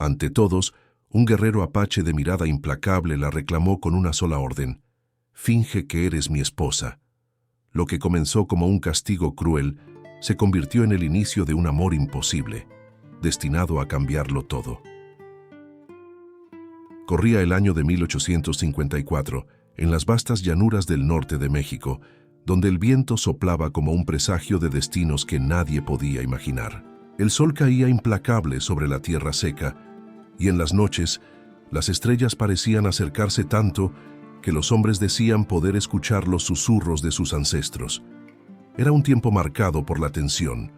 Ante todos, un guerrero apache de mirada implacable la reclamó con una sola orden: «Finge que eres mi esposa». Lo que comenzó como un castigo cruel se convirtió en el inicio de un amor imposible, destinado a cambiarlo todo. Corría el año de 1854, en las vastas llanuras del norte de México, donde el viento soplaba como un presagio de destinos que nadie podía imaginar. El sol caía implacable sobre la tierra seca, y en las noches, las estrellas parecían acercarse tanto que los hombres decían poder escuchar los susurros de sus ancestros. Era un tiempo marcado por la tensión.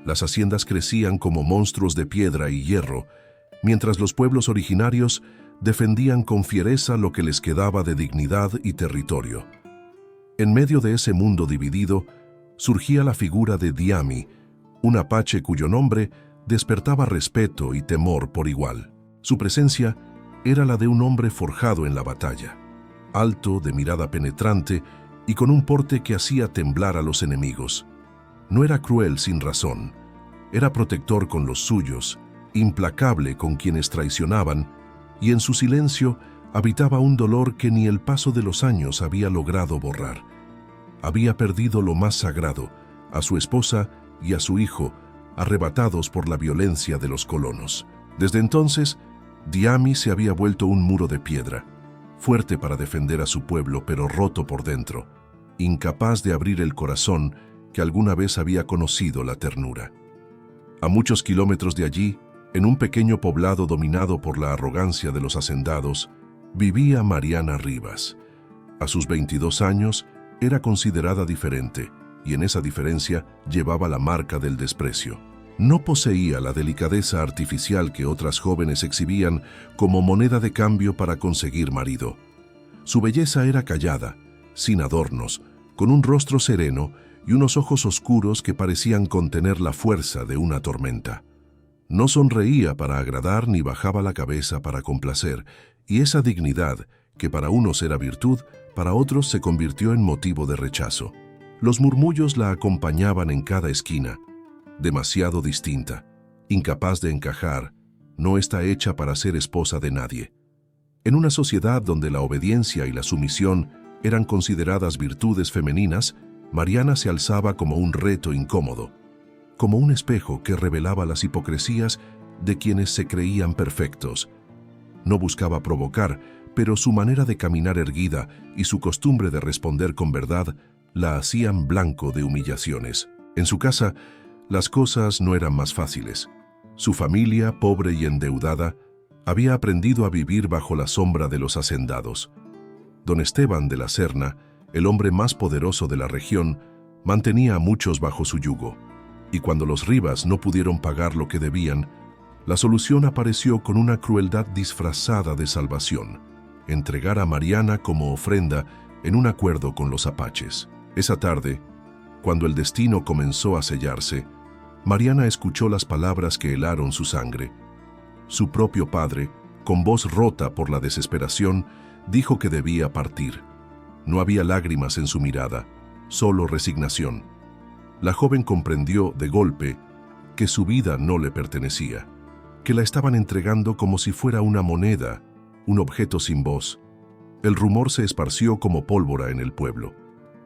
Las haciendas crecían como monstruos de piedra y hierro, mientras los pueblos originarios defendían con fiereza lo que les quedaba de dignidad y territorio. En medio de ese mundo dividido, surgía la figura de Diami, un apache cuyo nombre despertaba respeto y temor por igual. Su presencia era la de un hombre forjado en la batalla, alto, de mirada penetrante y con un porte que hacía temblar a los enemigos. No era cruel sin razón, era protector con los suyos, implacable con quienes traicionaban, y en su silencio habitaba un dolor que ni el paso de los años había logrado borrar. Había perdido lo más sagrado, a su esposa y a su hijo, arrebatados por la violencia de los colonos. Desde entonces, Diami se había vuelto un muro de piedra, fuerte para defender a su pueblo, pero roto por dentro, incapaz de abrir el corazón que alguna vez había conocido la ternura. A muchos kilómetros de allí, en un pequeño poblado dominado por la arrogancia de los hacendados, vivía Mariana Rivas. A sus 22 años, era considerada diferente, y en esa diferencia llevaba la marca del desprecio. No poseía la delicadeza artificial que otras jóvenes exhibían como moneda de cambio para conseguir marido. Su belleza era callada, sin adornos, con un rostro sereno y unos ojos oscuros que parecían contener la fuerza de una tormenta. No sonreía para agradar ni bajaba la cabeza para complacer, y esa dignidad, que para unos era virtud, para otros se convirtió en motivo de rechazo. Los murmullos la acompañaban en cada esquina. Demasiado distinta, incapaz de encajar, no está hecha para ser esposa de nadie. En una sociedad donde la obediencia y la sumisión eran consideradas virtudes femeninas, Mariana se alzaba como un reto incómodo, como un espejo que revelaba las hipocresías de quienes se creían perfectos. No buscaba provocar, pero su manera de caminar erguida y su costumbre de responder con verdad la hacían blanco de humillaciones. En su casa, las cosas no eran más fáciles. Su familia, pobre y endeudada, había aprendido a vivir bajo la sombra de los hacendados. Don Esteban de la Serna, el hombre más poderoso de la región, mantenía a muchos bajo su yugo, y cuando los Rivas no pudieron pagar lo que debían, la solución apareció con una crueldad disfrazada de salvación: entregar a Mariana como ofrenda en un acuerdo con los apaches. Esa tarde, cuando el destino comenzó a sellarse, Mariana escuchó las palabras que helaron su sangre. Su propio padre, con voz rota por la desesperación, dijo que debía partir. No había lágrimas en su mirada, solo resignación. La joven comprendió, de golpe, que su vida no le pertenecía, que la estaban entregando como si fuera una moneda, un objeto sin voz. El rumor se esparció como pólvora en el pueblo.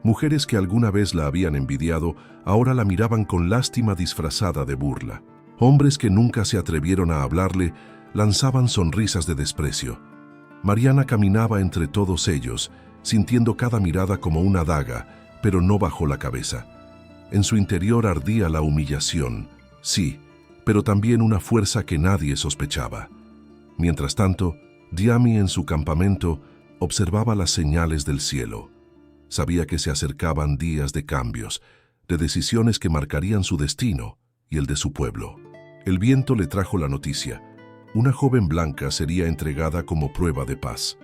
Mujeres que alguna vez la habían envidiado, ahora la miraban con lástima disfrazada de burla. Hombres que nunca se atrevieron a hablarle, lanzaban sonrisas de desprecio. Mariana caminaba entre todos ellos, sintiendo cada mirada como una daga, pero no bajó la cabeza. En su interior ardía la humillación, sí, pero también una fuerza que nadie sospechaba. Mientras tanto, Diami en su campamento observaba las señales del cielo. Sabía que se acercaban días de cambios, de decisiones que marcarían su destino y el de su pueblo. El viento le trajo la noticia: una joven blanca sería entregada como prueba de paz.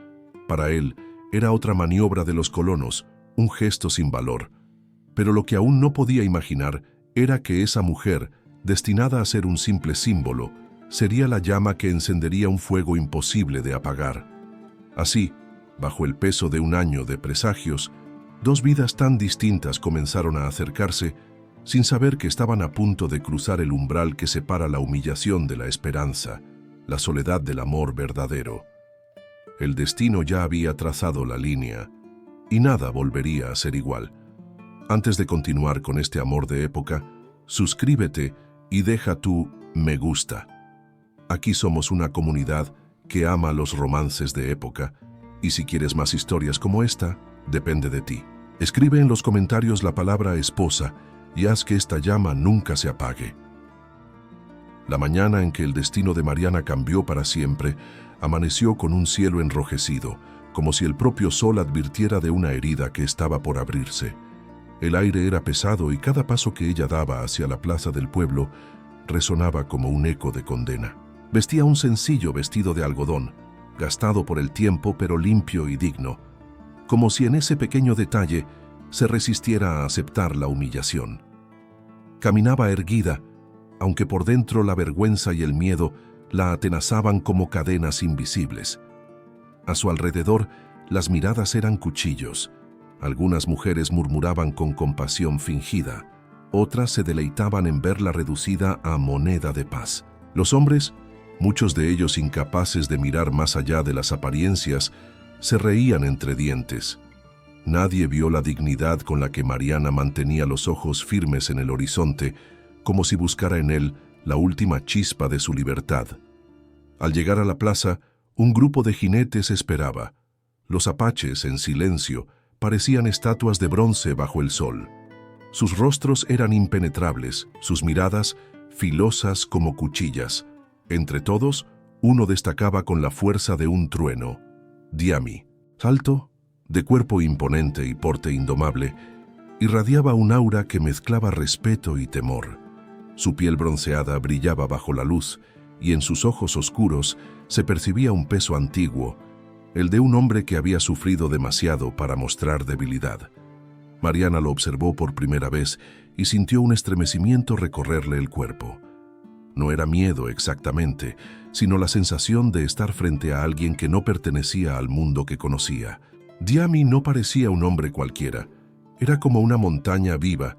Para él, era otra maniobra de los colonos, un gesto sin valor. Pero lo que aún no podía imaginar era que esa mujer, destinada a ser un simple símbolo, sería la llama que encendería un fuego imposible de apagar. Así, bajo el peso de un año de presagios, dos vidas tan distintas comenzaron a acercarse, sin saber que estaban a punto de cruzar el umbral que separa la humillación de la esperanza, la soledad del amor verdadero. El destino ya había trazado la línea y nada volvería a ser igual. Antes de continuar con este amor de época, suscríbete y deja tu me gusta. Aquí somos una comunidad que ama los romances de época, y si quieres más historias como esta, depende de ti. Escribe en los comentarios la palabra esposa y haz que esta llama nunca se apague. La mañana en que el destino de Mariana cambió para siempre, amaneció con un cielo enrojecido, como si el propio sol advirtiera de una herida que estaba por abrirse. El aire era pesado y cada paso que ella daba hacia la plaza del pueblo resonaba como un eco de condena. Vestía un sencillo vestido de algodón, gastado por el tiempo pero limpio y digno, como si en ese pequeño detalle se resistiera a aceptar la humillación. Caminaba erguida, aunque por dentro la vergüenza y el miedo la atenazaban como cadenas invisibles. A su alrededor, las miradas eran cuchillos. Algunas mujeres murmuraban con compasión fingida, otras se deleitaban en verla reducida a moneda de paz. Los hombres, muchos de ellos incapaces de mirar más allá de las apariencias, se reían entre dientes. Nadie vio la dignidad con la que Mariana mantenía los ojos firmes en el horizonte, como si buscara en él la última chispa de su libertad. Al llegar a la plaza, un grupo de jinetes esperaba. Los apaches, en silencio, parecían estatuas de bronce bajo el sol. Sus rostros eran impenetrables, sus miradas filosas como cuchillas. Entre todos, uno destacaba con la fuerza de un trueno. Diami, alto, de cuerpo imponente y porte indomable, irradiaba un aura que mezclaba respeto y temor. Su piel bronceada brillaba bajo la luz y en sus ojos oscuros se percibía un peso antiguo, el de un hombre que había sufrido demasiado para mostrar debilidad. Mariana lo observó por primera vez y sintió un estremecimiento recorrerle el cuerpo. No era miedo exactamente, sino la sensación de estar frente a alguien que no pertenecía al mundo que conocía. Diami no parecía un hombre cualquiera. Era como una montaña viva,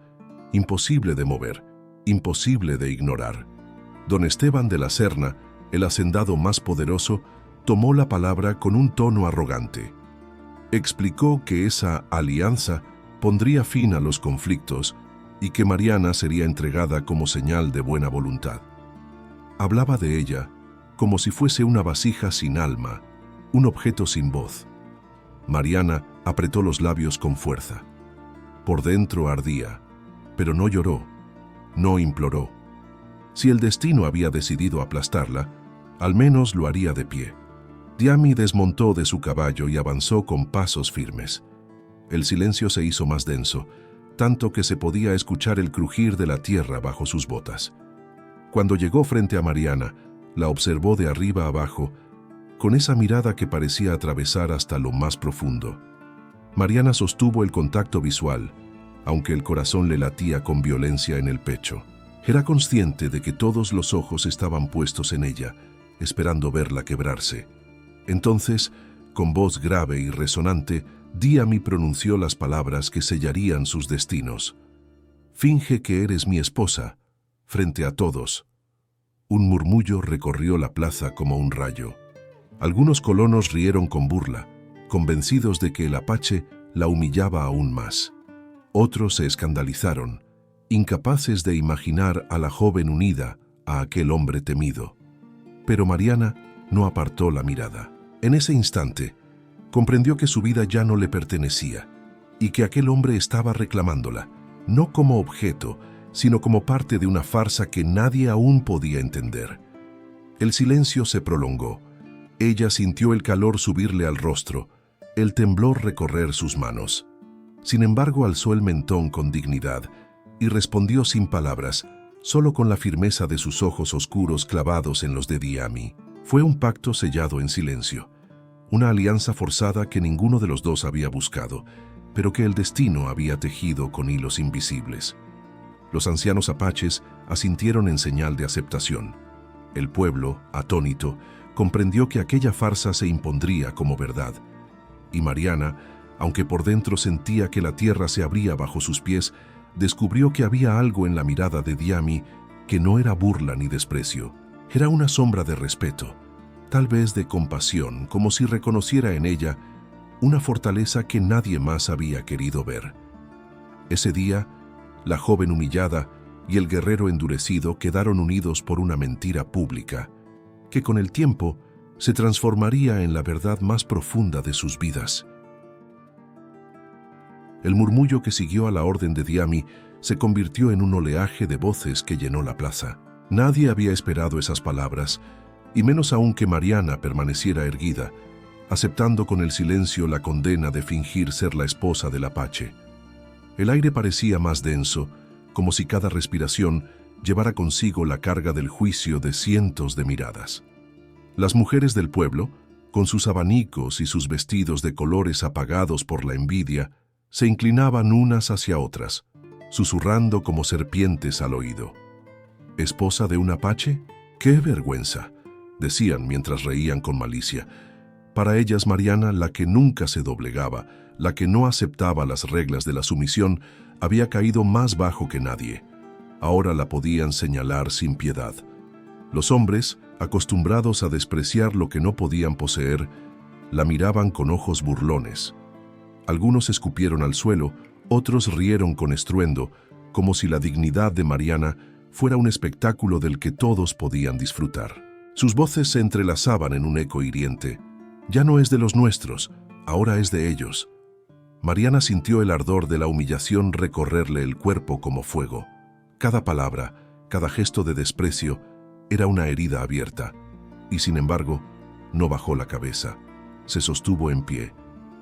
imposible de mover, imposible de ignorar. Don Esteban de la Serna, el hacendado más poderoso, tomó la palabra con un tono arrogante. Explicó que esa alianza pondría fin a los conflictos y que Mariana sería entregada como señal de buena voluntad. Hablaba de ella como si fuese una vasija sin alma, un objeto sin voz. Mariana apretó los labios con fuerza. Por dentro ardía, pero no lloró, no imploró. Si el destino había decidido aplastarla, al menos lo haría de pie. Diami desmontó de su caballo y avanzó con pasos firmes. El silencio se hizo más denso, tanto que se podía escuchar el crujir de la tierra bajo sus botas. Cuando llegó frente a Mariana, la observó de arriba abajo, con esa mirada que parecía atravesar hasta lo más profundo. Mariana sostuvo el contacto visual, aunque el corazón le latía con violencia en el pecho. Era consciente de que todos los ojos estaban puestos en ella, esperando verla quebrarse. Entonces, con voz grave y resonante, Diami pronunció las palabras que sellarían sus destinos. «Finge que eres mi esposa, frente a todos». Un murmullo recorrió la plaza como un rayo. Algunos colonos rieron con burla, convencidos de que el apache la humillaba aún más. Otros se escandalizaron, incapaces de imaginar a la joven unida a aquel hombre temido. Pero Mariana no apartó la mirada. En ese instante, comprendió que su vida ya no le pertenecía y que aquel hombre estaba reclamándola, no como objeto, sino como parte de una farsa que nadie aún podía entender. El silencio se prolongó. Ella sintió el calor subirle al rostro, el temblor recorrer sus manos. Sin embargo, alzó el mentón con dignidad y respondió sin palabras, solo con la firmeza de sus ojos oscuros clavados en los de Diami. Fue un pacto sellado en silencio, una alianza forzada que ninguno de los dos había buscado, pero que el destino había tejido con hilos invisibles. Los ancianos apaches asintieron en señal de aceptación. El pueblo, atónito, comprendió que aquella farsa se impondría como verdad. Y Mariana, aunque por dentro sentía que la tierra se abría bajo sus pies, descubrió que había algo en la mirada de Diami que no era burla ni desprecio, Era una sombra de respeto, tal vez de compasión, como si reconociera en ella una fortaleza que nadie más había querido ver. Ese día, la joven humillada y el guerrero endurecido quedaron unidos por una mentira pública, que con el tiempo se transformaría en la verdad más profunda de sus vidas. El murmullo que siguió a la orden de Diami se convirtió en un oleaje de voces que llenó la plaza. Nadie había esperado esas palabras, y menos aún que Mariana permaneciera erguida, aceptando con el silencio la condena de fingir ser la esposa del Apache. El aire parecía más denso, como si cada respiración llevara consigo la carga del juicio de cientos de miradas. Las mujeres del pueblo, con sus abanicos y sus vestidos de colores apagados por la envidia, se inclinaban unas hacia otras, susurrando como serpientes al oído. ¿Esposa de un Apache? ¡Qué vergüenza!, decían mientras reían con malicia. Para ellas, Mariana, la que nunca se doblegaba, la que no aceptaba las reglas de la sumisión, había caído más bajo que nadie. Ahora la podían señalar sin piedad. Los hombres, acostumbrados a despreciar lo que no podían poseer, la miraban con ojos burlones. Algunos escupieron al suelo, otros rieron con estruendo, como si la dignidad de Mariana fuera un espectáculo del que todos podían disfrutar. Sus voces se entrelazaban en un eco hiriente. Ya no es de los nuestros, ahora es de ellos. Mariana sintió el ardor de la humillación recorrerle el cuerpo como fuego. Cada palabra, cada gesto de desprecio, era una herida abierta, y sin embargo, no bajó la cabeza. Se sostuvo en pie,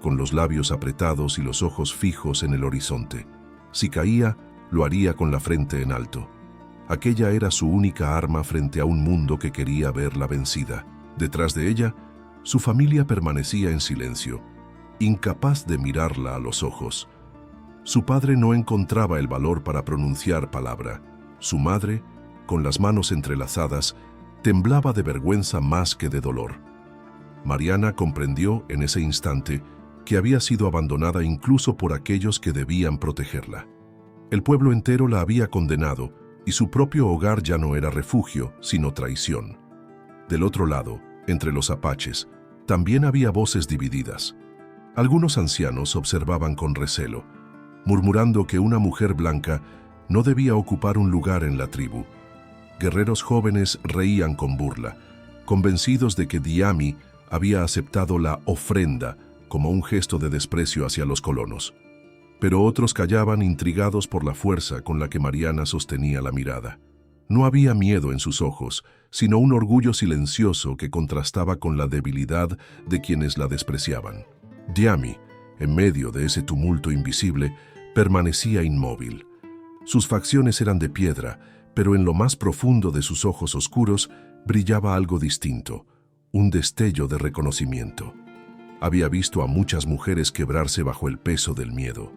con los labios apretados y los ojos fijos en el horizonte. Si caía, lo haría con la frente en alto. Aquella era su única arma frente a un mundo que quería verla vencida. Detrás de ella, su familia permanecía en silencio, incapaz de mirarla a los ojos. Su padre no encontraba el valor para pronunciar palabra. Su madre, con las manos entrelazadas, temblaba de vergüenza más que de dolor. Mariana comprendió en ese instante que había sido abandonada incluso por aquellos que debían protegerla. El pueblo entero la había condenado y su propio hogar ya no era refugio, sino traición. Del otro lado, entre los apaches, también había voces divididas. Algunos ancianos observaban con recelo, murmurando que una mujer blanca no debía ocupar un lugar en la tribu. Guerreros jóvenes reían con burla, convencidos de que Diami había aceptado la ofrenda como un gesto de desprecio hacia los colonos. Pero otros callaban intrigados por la fuerza con la que Mariana sostenía la mirada. No había miedo en sus ojos, sino un orgullo silencioso que contrastaba con la debilidad de quienes la despreciaban. Diami, en medio de ese tumulto invisible, permanecía inmóvil. Sus facciones eran de piedra, pero en lo más profundo de sus ojos oscuros brillaba algo distinto, un destello de reconocimiento. Había visto a muchas mujeres quebrarse bajo el peso del miedo.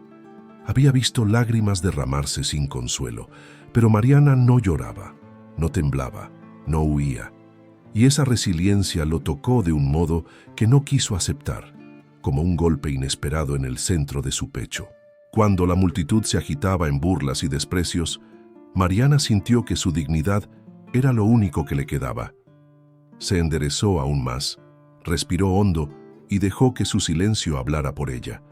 Había visto lágrimas derramarse sin consuelo, pero Mariana no lloraba, no temblaba, no huía. Y esa resiliencia lo tocó de un modo que no quiso aceptar, como un golpe inesperado en el centro de su pecho. Cuando la multitud se agitaba en burlas y desprecios, Mariana sintió que su dignidad era lo único que le quedaba. Se enderezó aún más, respiró hondo y dejó que su silencio hablara por ella.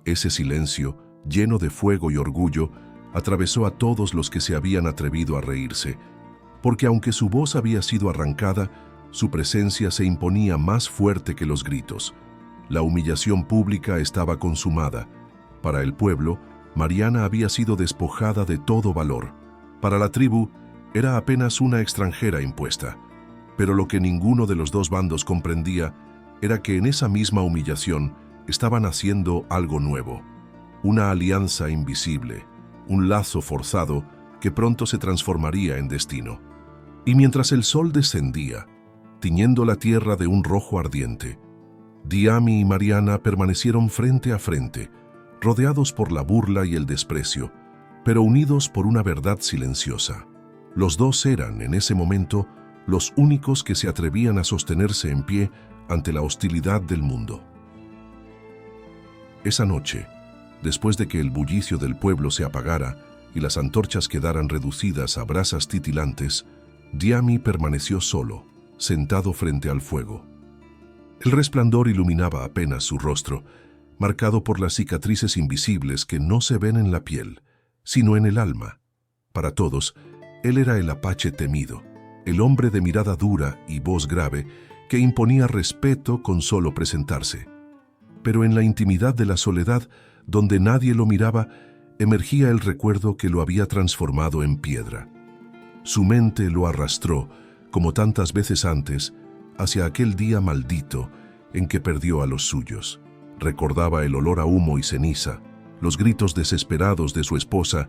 Ese silencio, lleno de fuego y orgullo, atravesó a todos los que se habían atrevido a reírse, porque aunque su voz había sido arrancada, su presencia se imponía más fuerte que los gritos. La humillación pública estaba consumada. Para el pueblo, Mariana había sido despojada de todo valor. Para la tribu, era apenas una extranjera impuesta. Pero lo que ninguno de los dos bandos comprendía era que en esa misma humillación estaban haciendo algo nuevo. Una alianza invisible, un lazo forzado que pronto se transformaría en destino. Y mientras el sol descendía, tiñendo la tierra de un rojo ardiente, Diami y Mariana permanecieron frente a frente, rodeados por la burla y el desprecio, pero unidos por una verdad silenciosa. Los dos eran, en ese momento, los únicos que se atrevían a sostenerse en pie ante la hostilidad del mundo. Esa noche, después de que el bullicio del pueblo se apagara y las antorchas quedaran reducidas a brasas titilantes, Diami permaneció solo, sentado frente al fuego. El resplandor iluminaba apenas su rostro, marcado por las cicatrices invisibles que no se ven en la piel, sino en el alma. Para todos, él era el apache temido, el hombre de mirada dura y voz grave que imponía respeto con solo presentarse. Pero en la intimidad de la soledad, donde nadie lo miraba, emergía el recuerdo que lo había transformado en piedra. Su mente lo arrastró, como tantas veces antes, hacia aquel día maldito en que perdió a los suyos. Recordaba el olor a humo y ceniza, los gritos desesperados de su esposa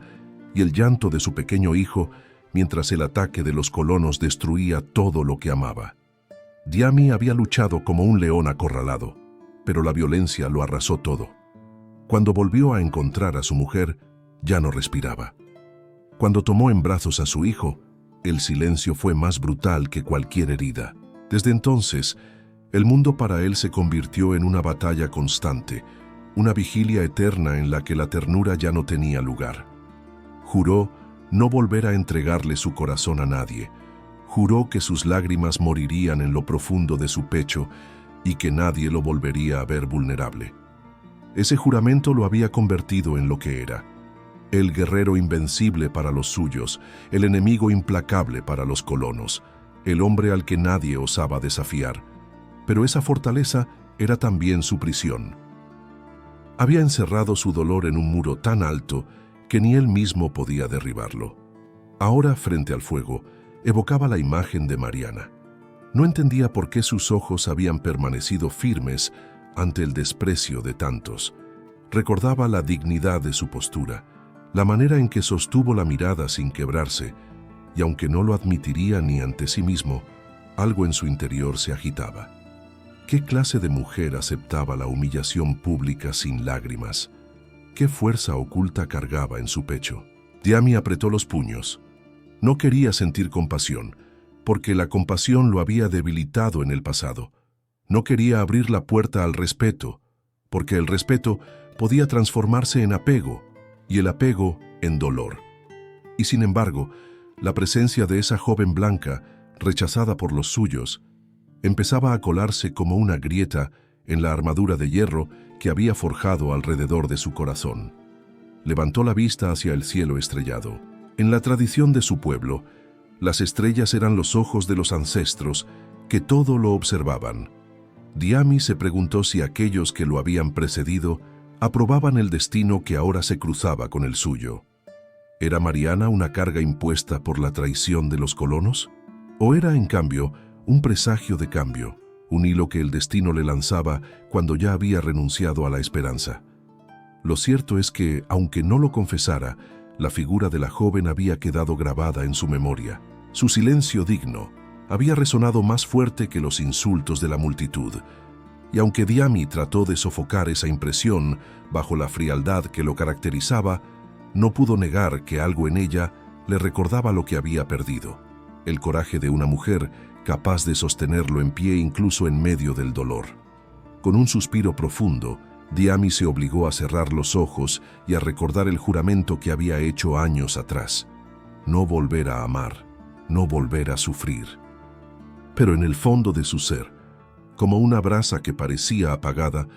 y el llanto de su pequeño hijo mientras el ataque de los colonos destruía todo lo que amaba. Diami había luchado como un león acorralado, pero la violencia lo arrasó todo. Cuando volvió a encontrar a su mujer, ya no respiraba. Cuando tomó en brazos a su hijo, el silencio fue más brutal que cualquier herida. Desde entonces, el mundo para él se convirtió en una batalla constante, una vigilia eterna en la que la ternura ya no tenía lugar. Juró no volver a entregarle su corazón a nadie. Juró que sus lágrimas morirían en lo profundo de su pecho y que nadie lo volvería a ver vulnerable. Ese juramento lo había convertido en lo que era: el guerrero invencible para los suyos, el enemigo implacable para los colonos, el hombre al que nadie osaba desafiar. Pero esa fortaleza era también su prisión. Había encerrado su dolor en un muro tan alto que ni él mismo podía derribarlo. Ahora, frente al fuego, evocaba la imagen de Mariana. No entendía por qué sus ojos habían permanecido firmes ante el desprecio de tantos. Recordaba la dignidad de su postura, la manera en que sostuvo la mirada sin quebrarse, y aunque no lo admitiría ni ante sí mismo, algo en su interior se agitaba. ¿Qué clase de mujer aceptaba la humillación pública sin lágrimas? ¿Qué fuerza oculta cargaba en su pecho? Diami apretó los puños. No quería sentir compasión, porque la compasión lo había debilitado en el pasado. No quería abrir la puerta al respeto, porque el respeto podía transformarse en apego, y el apego en dolor. Y sin embargo, la presencia de esa joven blanca, rechazada por los suyos, empezaba a colarse como una grieta en la armadura de hierro que había forjado alrededor de su corazón. Levantó la vista hacia el cielo estrellado. En la tradición de su pueblo, las estrellas eran los ojos de los ancestros que todo lo observaban. Diami se preguntó si aquellos que lo habían precedido aprobaban el destino que ahora se cruzaba con el suyo. ¿Era Mariana una carga impuesta por la traición de los colonos? ¿O era, en cambio, un presagio de cambio, un hilo que el destino le lanzaba cuando ya había renunciado a la esperanza? Lo cierto es que, aunque no lo confesara, la figura de la joven había quedado grabada en su memoria. Su silencio digno había resonado más fuerte que los insultos de la multitud, y aunque Diami trató de sofocar esa impresión bajo la frialdad que lo caracterizaba, no pudo negar que algo en ella le recordaba lo que había perdido: el coraje de una mujer capaz de sostenerlo en pie incluso en medio del dolor. Con un suspiro profundo, Diami se obligó a cerrar los ojos y a recordar el juramento que había hecho años atrás: no volver a amar, no volver a sufrir. Pero en el fondo de su ser, como una brasa que parecía apagada,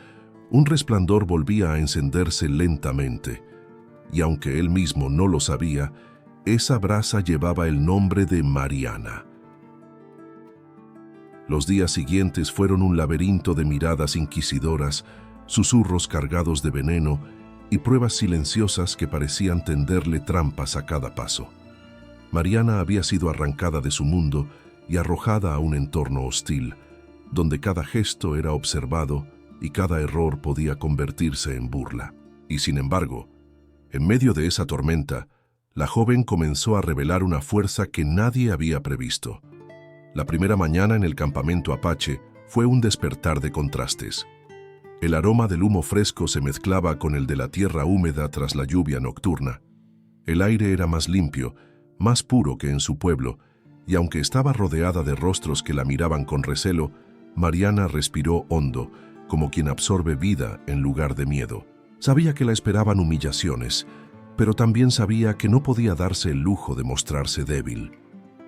un resplandor volvía a encenderse lentamente, y aunque él mismo no lo sabía, esa brasa llevaba el nombre de Mariana. Los días siguientes fueron un laberinto de miradas inquisidoras, susurros cargados de veneno y pruebas silenciosas que parecían tenderle trampas a cada paso. Mariana había sido arrancada de su mundo y arrojada a un entorno hostil, donde cada gesto era observado y cada error podía convertirse en burla. Y sin embargo, en medio de esa tormenta, la joven comenzó a revelar una fuerza que nadie había previsto. La primera mañana en el campamento apache fue un despertar de contrastes. El aroma del humo fresco se mezclaba con el de la tierra húmeda tras la lluvia nocturna. El aire era más limpio, más puro que en su pueblo, y aunque estaba rodeada de rostros que la miraban con recelo, Mariana respiró hondo, como quien absorbe vida en lugar de miedo. Sabía que la esperaban humillaciones, pero también sabía que no podía darse el lujo de mostrarse débil.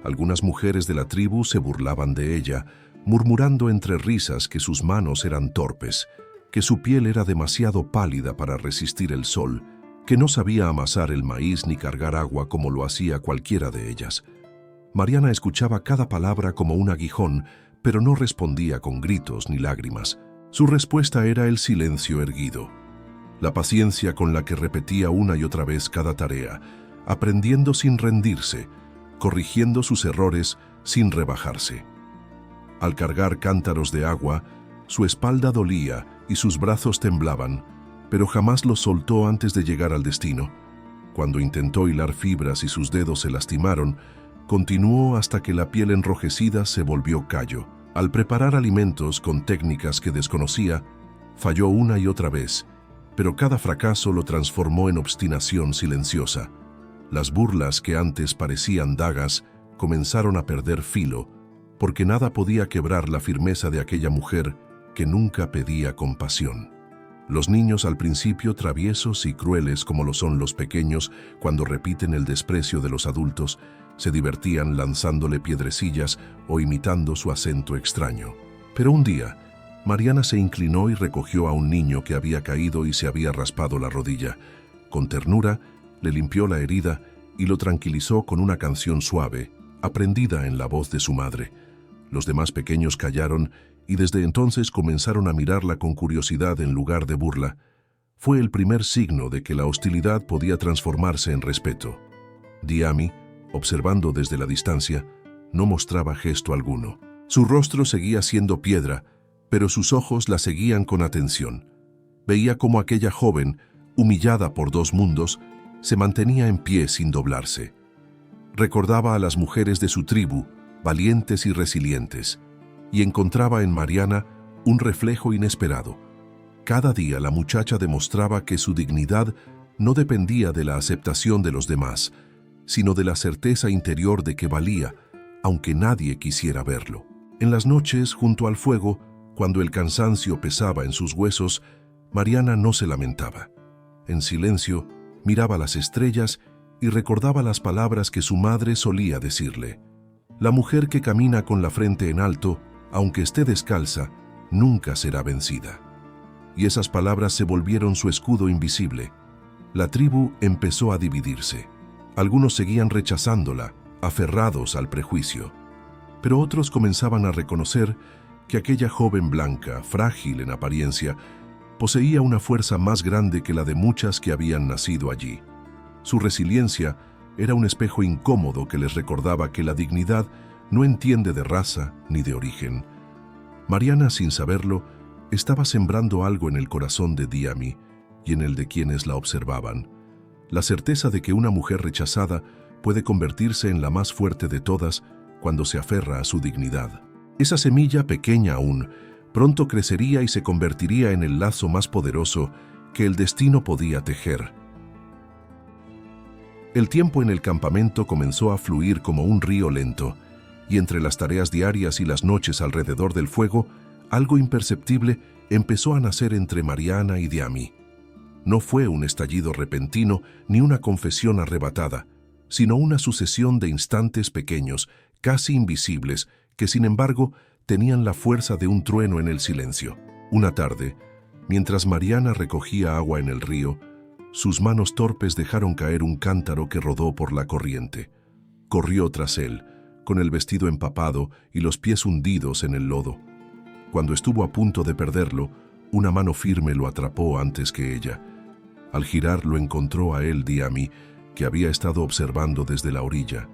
Algunas mujeres de la tribu se burlaban de ella, murmurando entre risas que sus manos eran torpes, que su piel era demasiado pálida para resistir el sol, que no sabía amasar el maíz ni cargar agua como lo hacía cualquiera de ellas. Mariana escuchaba cada palabra como un aguijón, pero no respondía con gritos ni lágrimas. Su respuesta era el silencio erguido, la paciencia con la que repetía una y otra vez cada tarea, aprendiendo sin rendirse, corrigiendo sus errores sin rebajarse. Al cargar cántaros de agua, su espalda dolía y sus brazos temblaban, pero jamás los soltó antes de llegar al destino. Cuando intentó hilar fibras y sus dedos se lastimaron, continuó hasta que la piel enrojecida se volvió callo. Al preparar alimentos con técnicas que desconocía, falló una y otra vez, pero cada fracaso lo transformó en obstinación silenciosa. Las burlas que antes parecían dagas comenzaron a perder filo, porque nada podía quebrar la firmeza de aquella mujer que nunca pedía compasión. Los niños, al principio traviesos y crueles como lo son los pequeños cuando repiten el desprecio de los adultos, se divertían lanzándole piedrecillas o imitando su acento extraño. Pero un día, Mariana se inclinó y recogió a un niño que había caído y se había raspado la rodilla. Con ternura, le limpió la herida y lo tranquilizó con una canción suave, aprendida en la voz de su madre. Los demás pequeños callaron y desde entonces comenzaron a mirarla con curiosidad en lugar de burla. Fue el primer signo de que la hostilidad podía transformarse en respeto. Diami, observando desde la distancia, no mostraba gesto alguno. Su rostro seguía siendo piedra, pero sus ojos la seguían con atención. Veía cómo aquella joven, humillada por dos mundos, se mantenía en pie sin doblarse. Recordaba a las mujeres de su tribu, valientes y resilientes, y encontraba en Mariana un reflejo inesperado. Cada día la muchacha demostraba que su dignidad no dependía de la aceptación de los demás, sino de la certeza interior de que valía, aunque nadie quisiera verlo. En las noches, junto al fuego, cuando el cansancio pesaba en sus huesos, Mariana no se lamentaba. En silencio, miraba las estrellas y recordaba las palabras que su madre solía decirle. La mujer que camina con la frente en alto, aunque esté descalza, nunca será vencida. Y esas palabras se volvieron su escudo invisible. La tribu empezó a dividirse. Algunos seguían rechazándola, aferrados al prejuicio. Pero otros comenzaban a reconocer que aquella joven blanca, frágil en apariencia, poseía una fuerza más grande que la de muchas que habían nacido allí. Su resiliencia era un espejo incómodo que les recordaba que la dignidad no entiende de raza ni de origen. Mariana, sin saberlo, estaba sembrando algo en el corazón de Diami y en el de quienes la observaban. La certeza de que una mujer rechazada puede convertirse en la más fuerte de todas cuando se aferra a su dignidad. Esa semilla, pequeña aún, pronto crecería y se convertiría en el lazo más poderoso que el destino podía tejer. El tiempo en el campamento comenzó a fluir como un río lento, y entre las tareas diarias y las noches alrededor del fuego, algo imperceptible empezó a nacer entre Mariana y Diami. No fue un estallido repentino ni una confesión arrebatada, sino una sucesión de instantes pequeños, casi invisibles, que sin embargo tenían la fuerza de un trueno en el silencio. Una tarde, mientras Mariana recogía agua en el río, sus manos torpes dejaron caer un cántaro que rodó por la corriente. Corrió tras él, con el vestido empapado y los pies hundidos en el lodo. Cuando estuvo a punto de perderlo, una mano firme lo atrapó antes que ella. Al girar lo encontró a él Diami, que había estado observando desde la orilla.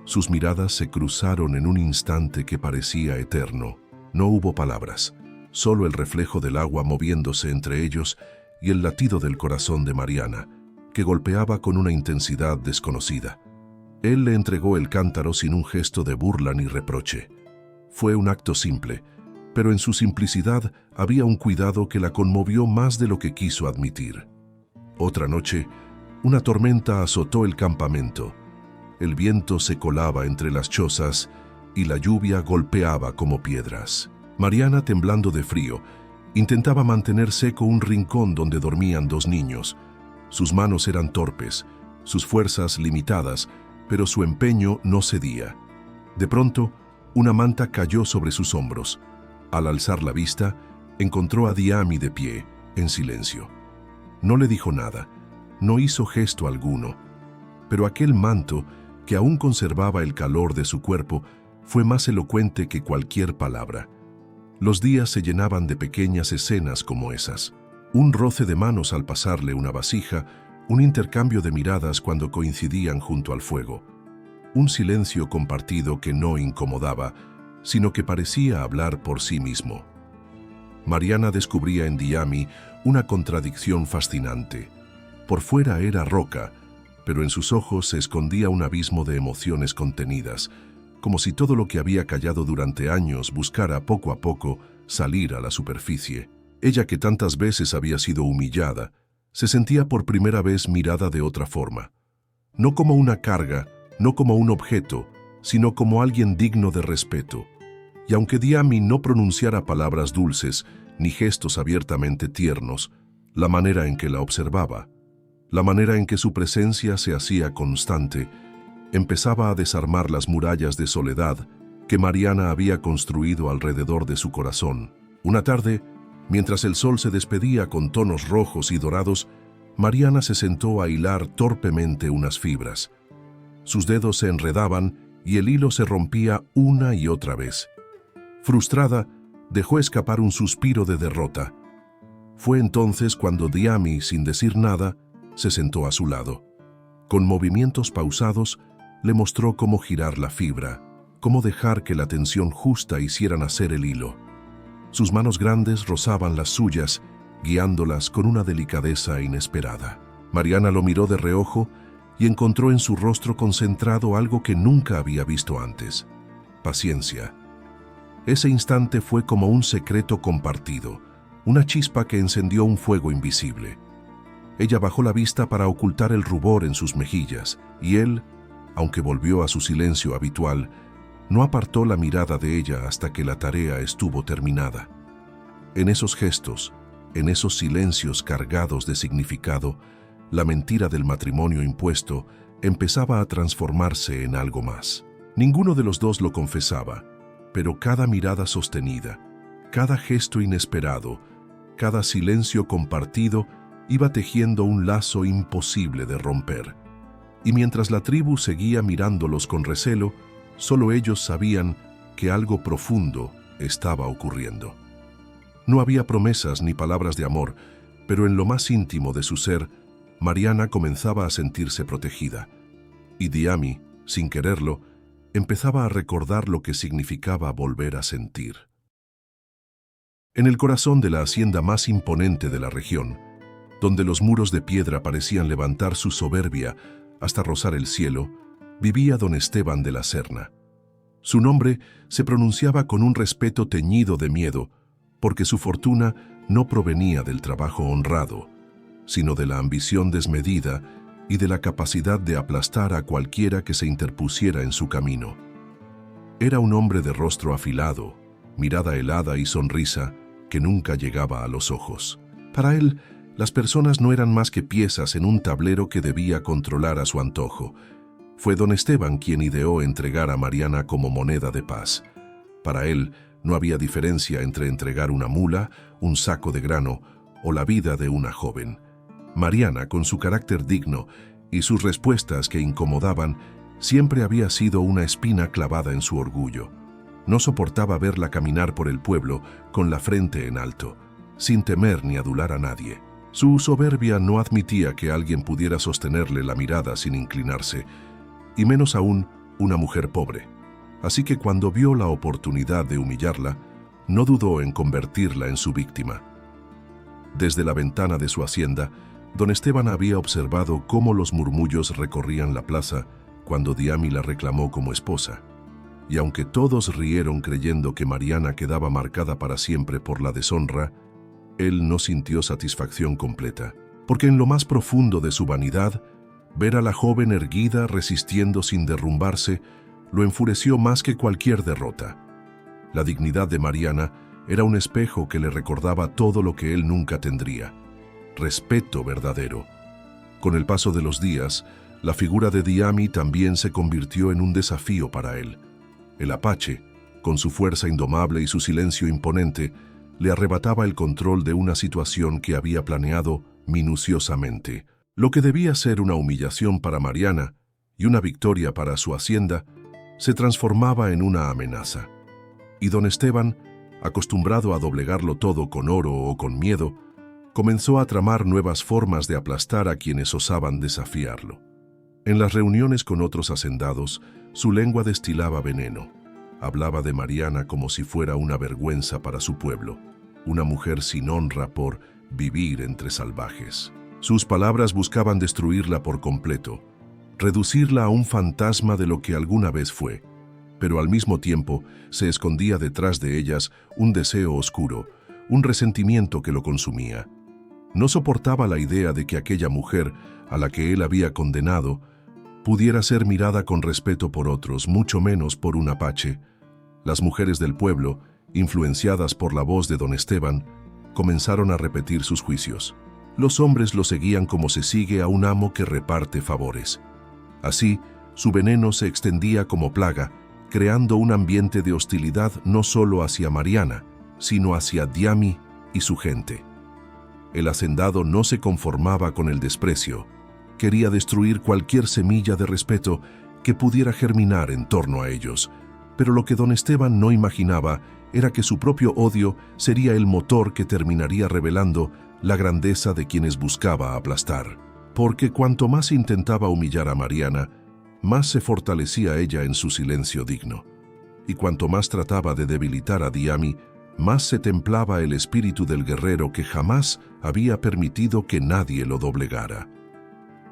Sus miradas se cruzaron en un instante que parecía eterno. No hubo palabras, solo el reflejo del agua moviéndose entre ellos y el latido del corazón de Mariana, que golpeaba con una intensidad desconocida. Él le entregó el cántaro sin un gesto de burla ni reproche. Fue un acto simple, pero en su simplicidad había un cuidado que la conmovió más de lo que quiso admitir. Otra noche, una tormenta azotó el campamento. El viento se colaba entre las chozas y la lluvia golpeaba como piedras. Mariana, temblando de frío, intentaba mantener seco un rincón donde dormían dos niños. Sus manos eran torpes, sus fuerzas limitadas, pero su empeño no cedía. De pronto, una manta cayó sobre sus hombros. Al alzar la vista, encontró a Diami de pie, en silencio. No le dijo nada, no hizo gesto alguno, pero aquel manto, que aún conservaba el calor de su cuerpo, fue más elocuente que cualquier palabra. Los días se llenaban de pequeñas escenas como esas. Un roce de manos al pasarle una vasija, un intercambio de miradas cuando coincidían junto al fuego. Un silencio compartido que no incomodaba, sino que parecía hablar por sí mismo. Mariana descubría en Diami una contradicción fascinante. Por fuera era roca, pero en sus ojos se escondía un abismo de emociones contenidas, como si todo lo que había callado durante años buscara poco a poco salir a la superficie. Ella, que tantas veces había sido humillada, se sentía por primera vez mirada de otra forma. No como una carga, no como un objeto, sino como alguien digno de respeto. Y aunque Diami no pronunciara palabras dulces ni gestos abiertamente tiernos, la manera en que la observaba, la manera en que su presencia se hacía constante, empezaba a desarmar las murallas de soledad que Mariana había construido alrededor de su corazón. Una tarde, mientras el sol se despedía con tonos rojos y dorados, Mariana se sentó a hilar torpemente unas fibras. Sus dedos se enredaban y el hilo se rompía una y otra vez. Frustrada, dejó escapar un suspiro de derrota. Fue entonces cuando Diami, sin decir nada, se sentó a su lado. Con movimientos pausados, le mostró cómo girar la fibra, cómo dejar que la tensión justa hiciera nacer el hilo. Sus manos grandes rozaban las suyas, guiándolas con una delicadeza inesperada. Mariana lo miró de reojo y encontró en su rostro concentrado algo que nunca había visto antes: paciencia. Ese instante fue como un secreto compartido, una chispa que encendió un fuego invisible. Ella bajó la vista para ocultar el rubor en sus mejillas, y él, aunque volvió a su silencio habitual, no apartó la mirada de ella hasta que la tarea estuvo terminada. En esos gestos, en esos silencios cargados de significado, la mentira del matrimonio impuesto empezaba a transformarse en algo más. Ninguno de los dos lo confesaba, pero cada mirada sostenida, cada gesto inesperado, cada silencio compartido iba tejiendo un lazo imposible de romper. Y mientras la tribu seguía mirándolos con recelo, solo ellos sabían que algo profundo estaba ocurriendo. No había promesas ni palabras de amor, pero en lo más íntimo de su ser, Mariana comenzaba a sentirse protegida. Y Diami, sin quererlo, empezaba a recordar lo que significaba volver a sentir. En el corazón de la hacienda más imponente de la región, donde los muros de piedra parecían levantar su soberbia hasta rozar el cielo, vivía don Esteban de la Serna. Su nombre se pronunciaba con un respeto teñido de miedo, porque su fortuna no provenía del trabajo honrado, sino de la ambición desmedida y de la capacidad de aplastar a cualquiera que se interpusiera en su camino. Era un hombre de rostro afilado, mirada helada y sonrisa que nunca llegaba a los ojos. Para él, las personas no eran más que piezas en un tablero que debía controlar a su antojo. Fue don Esteban quien ideó entregar a Mariana como moneda de paz. Para él, no había diferencia entre entregar una mula, un saco de grano o la vida de una joven. Mariana, con su carácter digno y sus respuestas que incomodaban, siempre había sido una espina clavada en su orgullo. No soportaba verla caminar por el pueblo con la frente en alto, sin temer ni adular a nadie. Su soberbia no admitía que alguien pudiera sostenerle la mirada sin inclinarse, y menos aún una mujer pobre. Así que cuando vio la oportunidad de humillarla, no dudó en convertirla en su víctima. Desde la ventana de su hacienda, don Esteban había observado cómo los murmullos recorrían la plaza cuando Diami la reclamó como esposa. Y aunque todos rieron creyendo que Mariana quedaba marcada para siempre por la deshonra, él no sintió satisfacción completa, porque en lo más profundo de su vanidad, ver a la joven erguida resistiendo sin derrumbarse lo enfureció más que cualquier derrota. La dignidad de Mariana era un espejo que le recordaba todo lo que él nunca tendría: respeto verdadero. Con el paso de los días, la figura de Diami también se convirtió en un desafío para él. El apache, con su fuerza indomable y su silencio imponente, le arrebataba el control de una situación que había planeado minuciosamente. Lo que debía ser una humillación para Mariana y una victoria para su hacienda, se transformaba en una amenaza. Y don Esteban, acostumbrado a doblegarlo todo con oro o con miedo, comenzó a tramar nuevas formas de aplastar a quienes osaban desafiarlo. En las reuniones con otros hacendados, su lengua destilaba veneno. Hablaba de Mariana como si fuera una vergüenza para su pueblo, una mujer sin honra por vivir entre salvajes. Sus palabras buscaban destruirla por completo, reducirla a un fantasma de lo que alguna vez fue, pero al mismo tiempo se escondía detrás de ellas un deseo oscuro, un resentimiento que lo consumía. No soportaba la idea de que aquella mujer, a la que él había condenado, pudiera ser mirada con respeto por otros, mucho menos por un apache. Las mujeres del pueblo, influenciadas por la voz de don Esteban, comenzaron a repetir sus juicios. Los hombres lo seguían como se sigue a un amo que reparte favores. Así, su veneno se extendía como plaga, creando un ambiente de hostilidad no solo hacia Mariana, sino hacia Diamy y su gente. El hacendado no se conformaba con el desprecio. Quería destruir cualquier semilla de respeto que pudiera germinar en torno a ellos. Pero lo que don Esteban no imaginaba era que su propio odio sería el motor que terminaría revelando la grandeza de quienes buscaba aplastar. Porque cuanto más intentaba humillar a Mariana, más se fortalecía ella en su silencio digno. Y cuanto más trataba de debilitar a Diamy, más se templaba el espíritu del guerrero que jamás había permitido que nadie lo doblegara.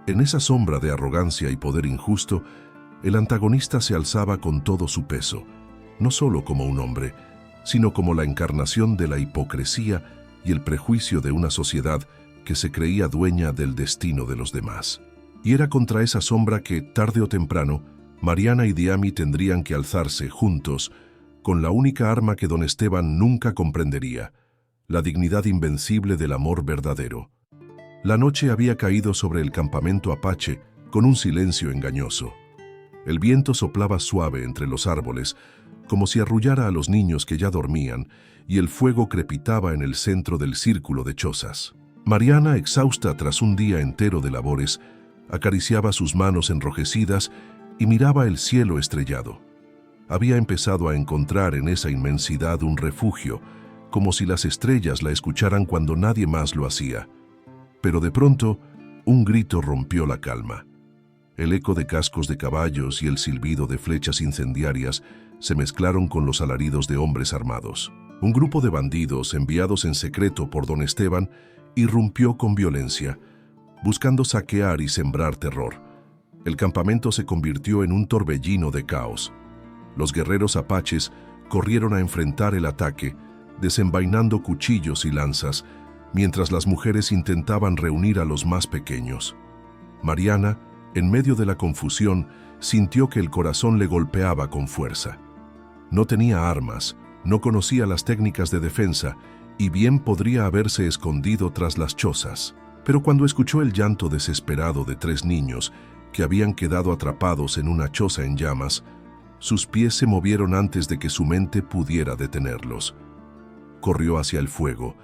En esa sombra de arrogancia y poder injusto, el antagonista se alzaba con todo su peso, no solo como un hombre, sino como la encarnación de la hipocresía y el prejuicio de una sociedad que se creía dueña del destino de los demás. Y era contra esa sombra que, tarde o temprano, Mariana y Diamy tendrían que alzarse juntos, con la única arma que don Esteban nunca comprendería, la dignidad invencible del amor verdadero. La noche había caído sobre el campamento apache con un silencio engañoso. El viento soplaba suave entre los árboles, como si arrullara a los niños que ya dormían, y el fuego crepitaba en el centro del círculo de chozas. Mariana, exhausta tras un día entero de labores, acariciaba sus manos enrojecidas y miraba el cielo estrellado. Había empezado a encontrar en esa inmensidad un refugio, como si las estrellas la escucharan cuando nadie más lo hacía. Pero de pronto, un grito rompió la calma. El eco de cascos de caballos y el silbido de flechas incendiarias se mezclaron con los alaridos de hombres armados. Un grupo de bandidos, enviados en secreto por don Esteban, irrumpió con violencia, buscando saquear y sembrar terror. El campamento se convirtió en un torbellino de caos. Los guerreros apaches corrieron a enfrentar el ataque, desenvainando cuchillos y lanzas, mientras las mujeres intentaban reunir a los más pequeños. Mariana, en medio de la confusión, sintió que el corazón le golpeaba con fuerza. No tenía armas, no conocía las técnicas de defensa y bien podría haberse escondido tras las chozas. Pero cuando escuchó el llanto desesperado de 3 niños que habían quedado atrapados en una choza en llamas, sus pies se movieron antes de que su mente pudiera detenerlos. Corrió hacia el fuego,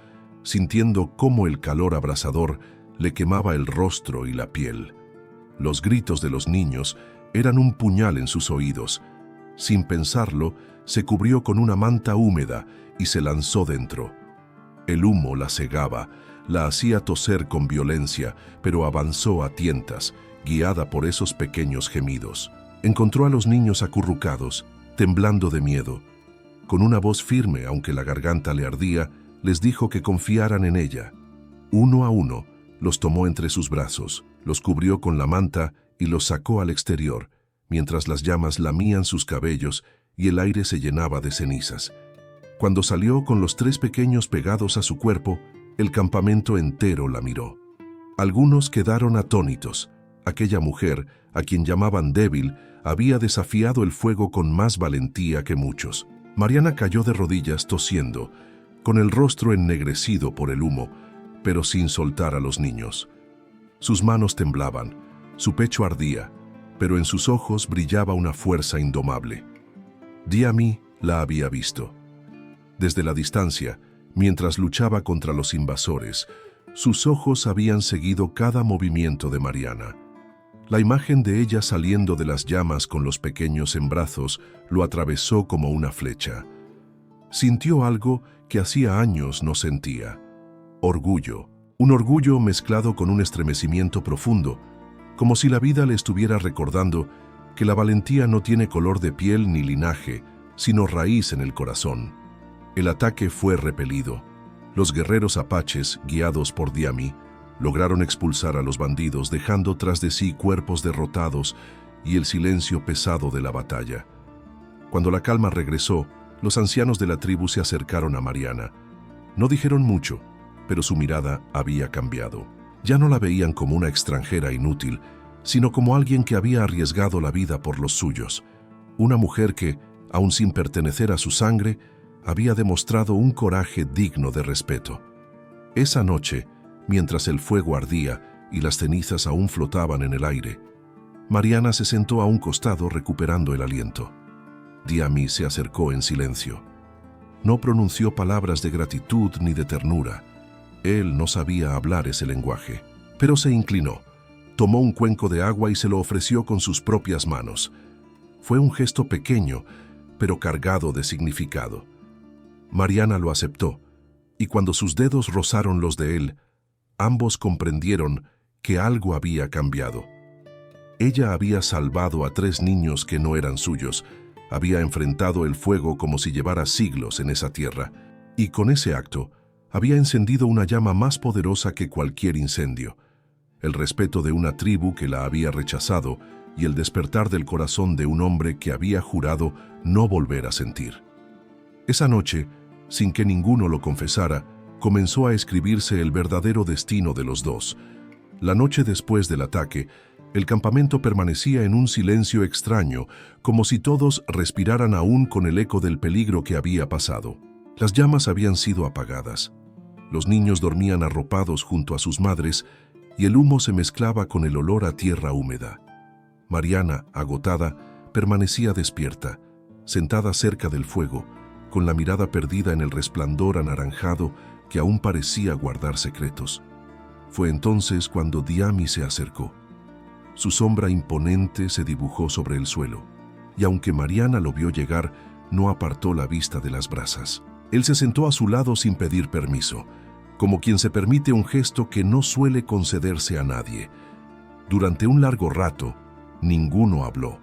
sintiendo cómo el calor abrasador le quemaba el rostro y la piel. Los gritos de los niños eran un puñal en sus oídos. Sin pensarlo, se cubrió con una manta húmeda y se lanzó dentro. El humo la cegaba, la hacía toser con violencia, pero avanzó a tientas, guiada por esos pequeños gemidos. Encontró a los niños acurrucados, temblando de miedo. Con una voz firme, aunque la garganta le ardía, les dijo que confiaran en ella. Uno a uno, los tomó entre sus brazos, los cubrió con la manta y los sacó al exterior, mientras las llamas lamían sus cabellos y el aire se llenaba de cenizas. Cuando salió con los 3 pequeños pegados a su cuerpo, el campamento entero la miró. Algunos quedaron atónitos. Aquella mujer, a quien llamaban débil, había desafiado el fuego con más valentía que muchos. Mariana cayó de rodillas tosiendo, con el rostro ennegrecido por el humo, pero sin soltar a los niños. Sus manos temblaban, su pecho ardía, pero en sus ojos brillaba una fuerza indomable. Diami la había visto. Desde la distancia, mientras luchaba contra los invasores, sus ojos habían seguido cada movimiento de Mariana. La imagen de ella saliendo de las llamas con los pequeños en brazos lo atravesó como una flecha. Sintió algo que hacía años no sentía. Orgullo. Un orgullo mezclado con un estremecimiento profundo, como si la vida le estuviera recordando que la valentía no tiene color de piel ni linaje, sino raíz en el corazón. El ataque fue repelido. Los guerreros apaches, guiados por Diami, lograron expulsar a los bandidos, dejando tras de sí cuerpos derrotados y el silencio pesado de la batalla. Cuando la calma regresó, los ancianos de la tribu se acercaron a Mariana. No dijeron mucho, pero su mirada había cambiado. Ya no la veían como una extranjera inútil, sino como alguien que había arriesgado la vida por los suyos. Una mujer que, aun sin pertenecer a su sangre, había demostrado un coraje digno de respeto. Esa noche, mientras el fuego ardía y las cenizas aún flotaban en el aire, Mariana se sentó a un costado recuperando el aliento. Diami se acercó en silencio. No pronunció palabras de gratitud ni de ternura. Él no sabía hablar ese lenguaje, pero se inclinó, tomó un cuenco de agua y se lo ofreció con sus propias manos. Fue un gesto pequeño, pero cargado de significado. Mariana lo aceptó, y cuando sus dedos rozaron los de él, ambos comprendieron que algo había cambiado. Ella había salvado a 3 niños que no eran suyos, había enfrentado el fuego como si llevara siglos en esa tierra, y con ese acto había encendido una llama más poderosa que cualquier incendio, el respeto de una tribu que la había rechazado y el despertar del corazón de un hombre que había jurado no volver a sentir. Esa noche, sin que ninguno lo confesara, comenzó a escribirse el verdadero destino de los dos. La noche después del ataque, el campamento permanecía en un silencio extraño, como si todos respiraran aún con el eco del peligro que había pasado. Las llamas habían sido apagadas. Los niños dormían arropados junto a sus madres y el humo se mezclaba con el olor a tierra húmeda. Mariana, agotada, permanecía despierta, sentada cerca del fuego, con la mirada perdida en el resplandor anaranjado que aún parecía guardar secretos. Fue entonces cuando Diami se acercó. Su sombra imponente se dibujó sobre el suelo, y aunque Mariana lo vio llegar, no apartó la vista de las brasas. Él se sentó a su lado sin pedir permiso, como quien se permite un gesto que no suele concederse a nadie. Durante un largo rato, ninguno habló,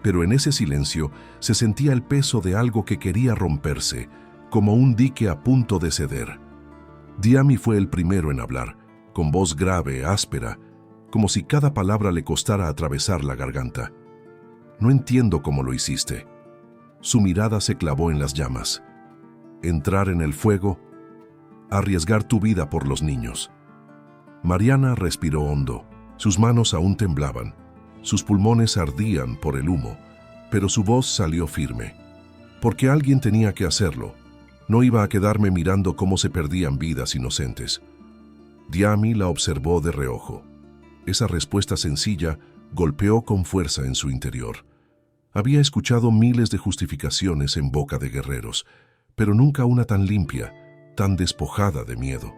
pero en ese silencio se sentía el peso de algo que quería romperse, como un dique a punto de ceder. Diami fue el primero en hablar, con voz grave, áspera, como si cada palabra le costara atravesar la garganta. «No entiendo cómo lo hiciste». Su mirada se clavó en las llamas. «Entrar en el fuego, arriesgar tu vida por los niños». Mariana respiró hondo. Sus manos aún temblaban. Sus pulmones ardían por el humo, pero su voz salió firme. Porque alguien tenía que hacerlo. No iba a quedarme mirando cómo se perdían vidas inocentes. Diami la observó de reojo. Esa respuesta sencilla golpeó con fuerza en su interior. Había escuchado miles de justificaciones en boca de guerreros, pero nunca una tan limpia, tan despojada de miedo.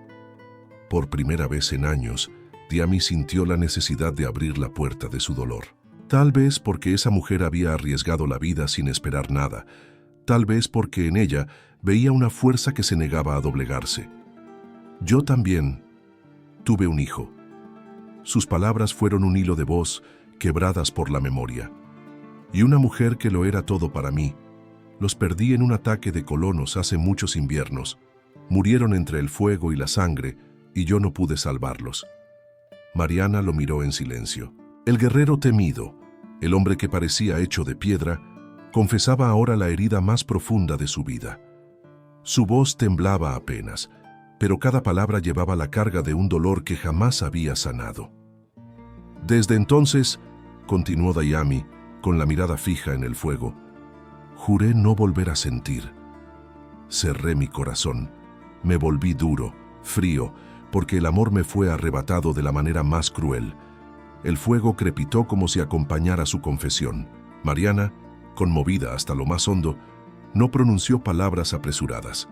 Por primera vez en años, Diami sintió la necesidad de abrir la puerta de su dolor. Tal vez porque esa mujer había arriesgado la vida sin esperar nada, tal vez porque en ella veía una fuerza que se negaba a doblegarse. «Yo también tuve un hijo». Sus palabras fueron un hilo de voz quebradas por la memoria. «Y una mujer que lo era todo para mí. Los perdí en un ataque de colonos hace muchos inviernos. Murieron entre el fuego y la sangre, y yo no pude salvarlos». Mariana lo miró en silencio. El guerrero temido, el hombre que parecía hecho de piedra, confesaba ahora la herida más profunda de su vida. Su voz temblaba apenas, pero cada palabra llevaba la carga de un dolor que jamás había sanado. «Desde entonces», continuó Diami, con la mirada fija en el fuego, «juré no volver a sentir. Cerré mi corazón, me volví duro, frío, porque el amor me fue arrebatado de la manera más cruel». El fuego crepitó como si acompañara su confesión. «Mariana, Conmovida hasta lo más hondo, no pronunció palabras apresuradas.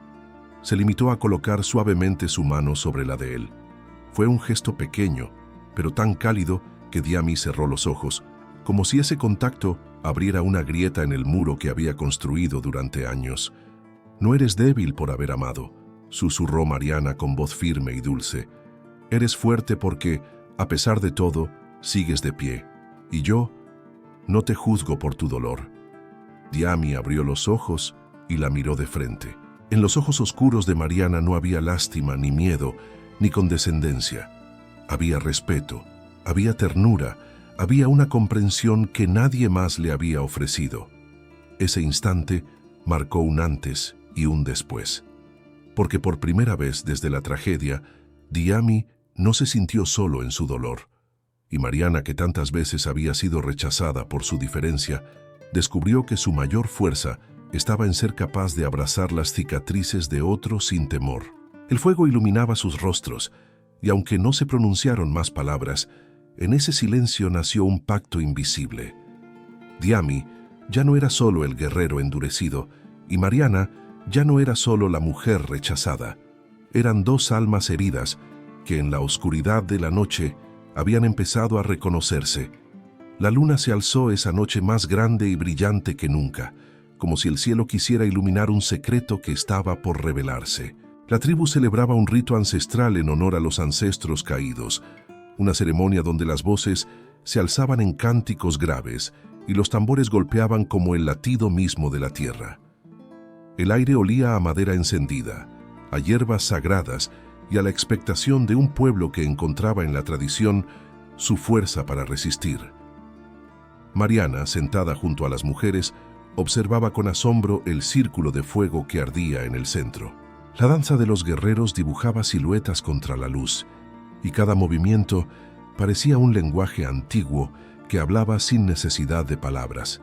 Se limitó a colocar suavemente su mano sobre la de él. Fue un gesto pequeño, pero tan cálido que Diami cerró los ojos, como si ese contacto abriera una grieta en el muro que había construido durante años. «No eres débil por haber amado», susurró Mariana con voz firme y dulce. «Eres fuerte porque, a pesar de todo, sigues de pie. Y yo no te juzgo por tu dolor». Diami abrió los ojos y la miró de frente. En los ojos oscuros de Mariana no había lástima, ni miedo, ni condescendencia. Había respeto, había ternura, había una comprensión que nadie más le había ofrecido. Ese instante marcó un antes y un después. Porque por primera vez desde la tragedia, Diami no se sintió solo en su dolor. Y Mariana, que tantas veces había sido rechazada por su diferencia, descubrió que su mayor fuerza estaba en ser capaz de abrazar las cicatrices de otro sin temor. El fuego iluminaba sus rostros, y aunque no se pronunciaron más palabras, en ese silencio nació un pacto invisible. Diami ya no era solo el guerrero endurecido, y Mariana ya no era solo la mujer rechazada. Eran dos almas heridas que en la oscuridad de la noche habían empezado a reconocerse. La luna se alzó esa noche más grande y brillante que nunca, como si el cielo quisiera iluminar un secreto que estaba por revelarse. La tribu celebraba un rito ancestral en honor a los ancestros caídos, una ceremonia donde las voces se alzaban en cánticos graves y los tambores golpeaban como el latido mismo de la tierra. El aire olía a madera encendida, a hierbas sagradas y a la expectación de un pueblo que encontraba en la tradición su fuerza para resistir. Mariana, sentada junto a las mujeres, observaba con asombro el círculo de fuego que ardía en el centro. La danza de los guerreros dibujaba siluetas contra la luz, y cada movimiento parecía un lenguaje antiguo que hablaba sin necesidad de palabras.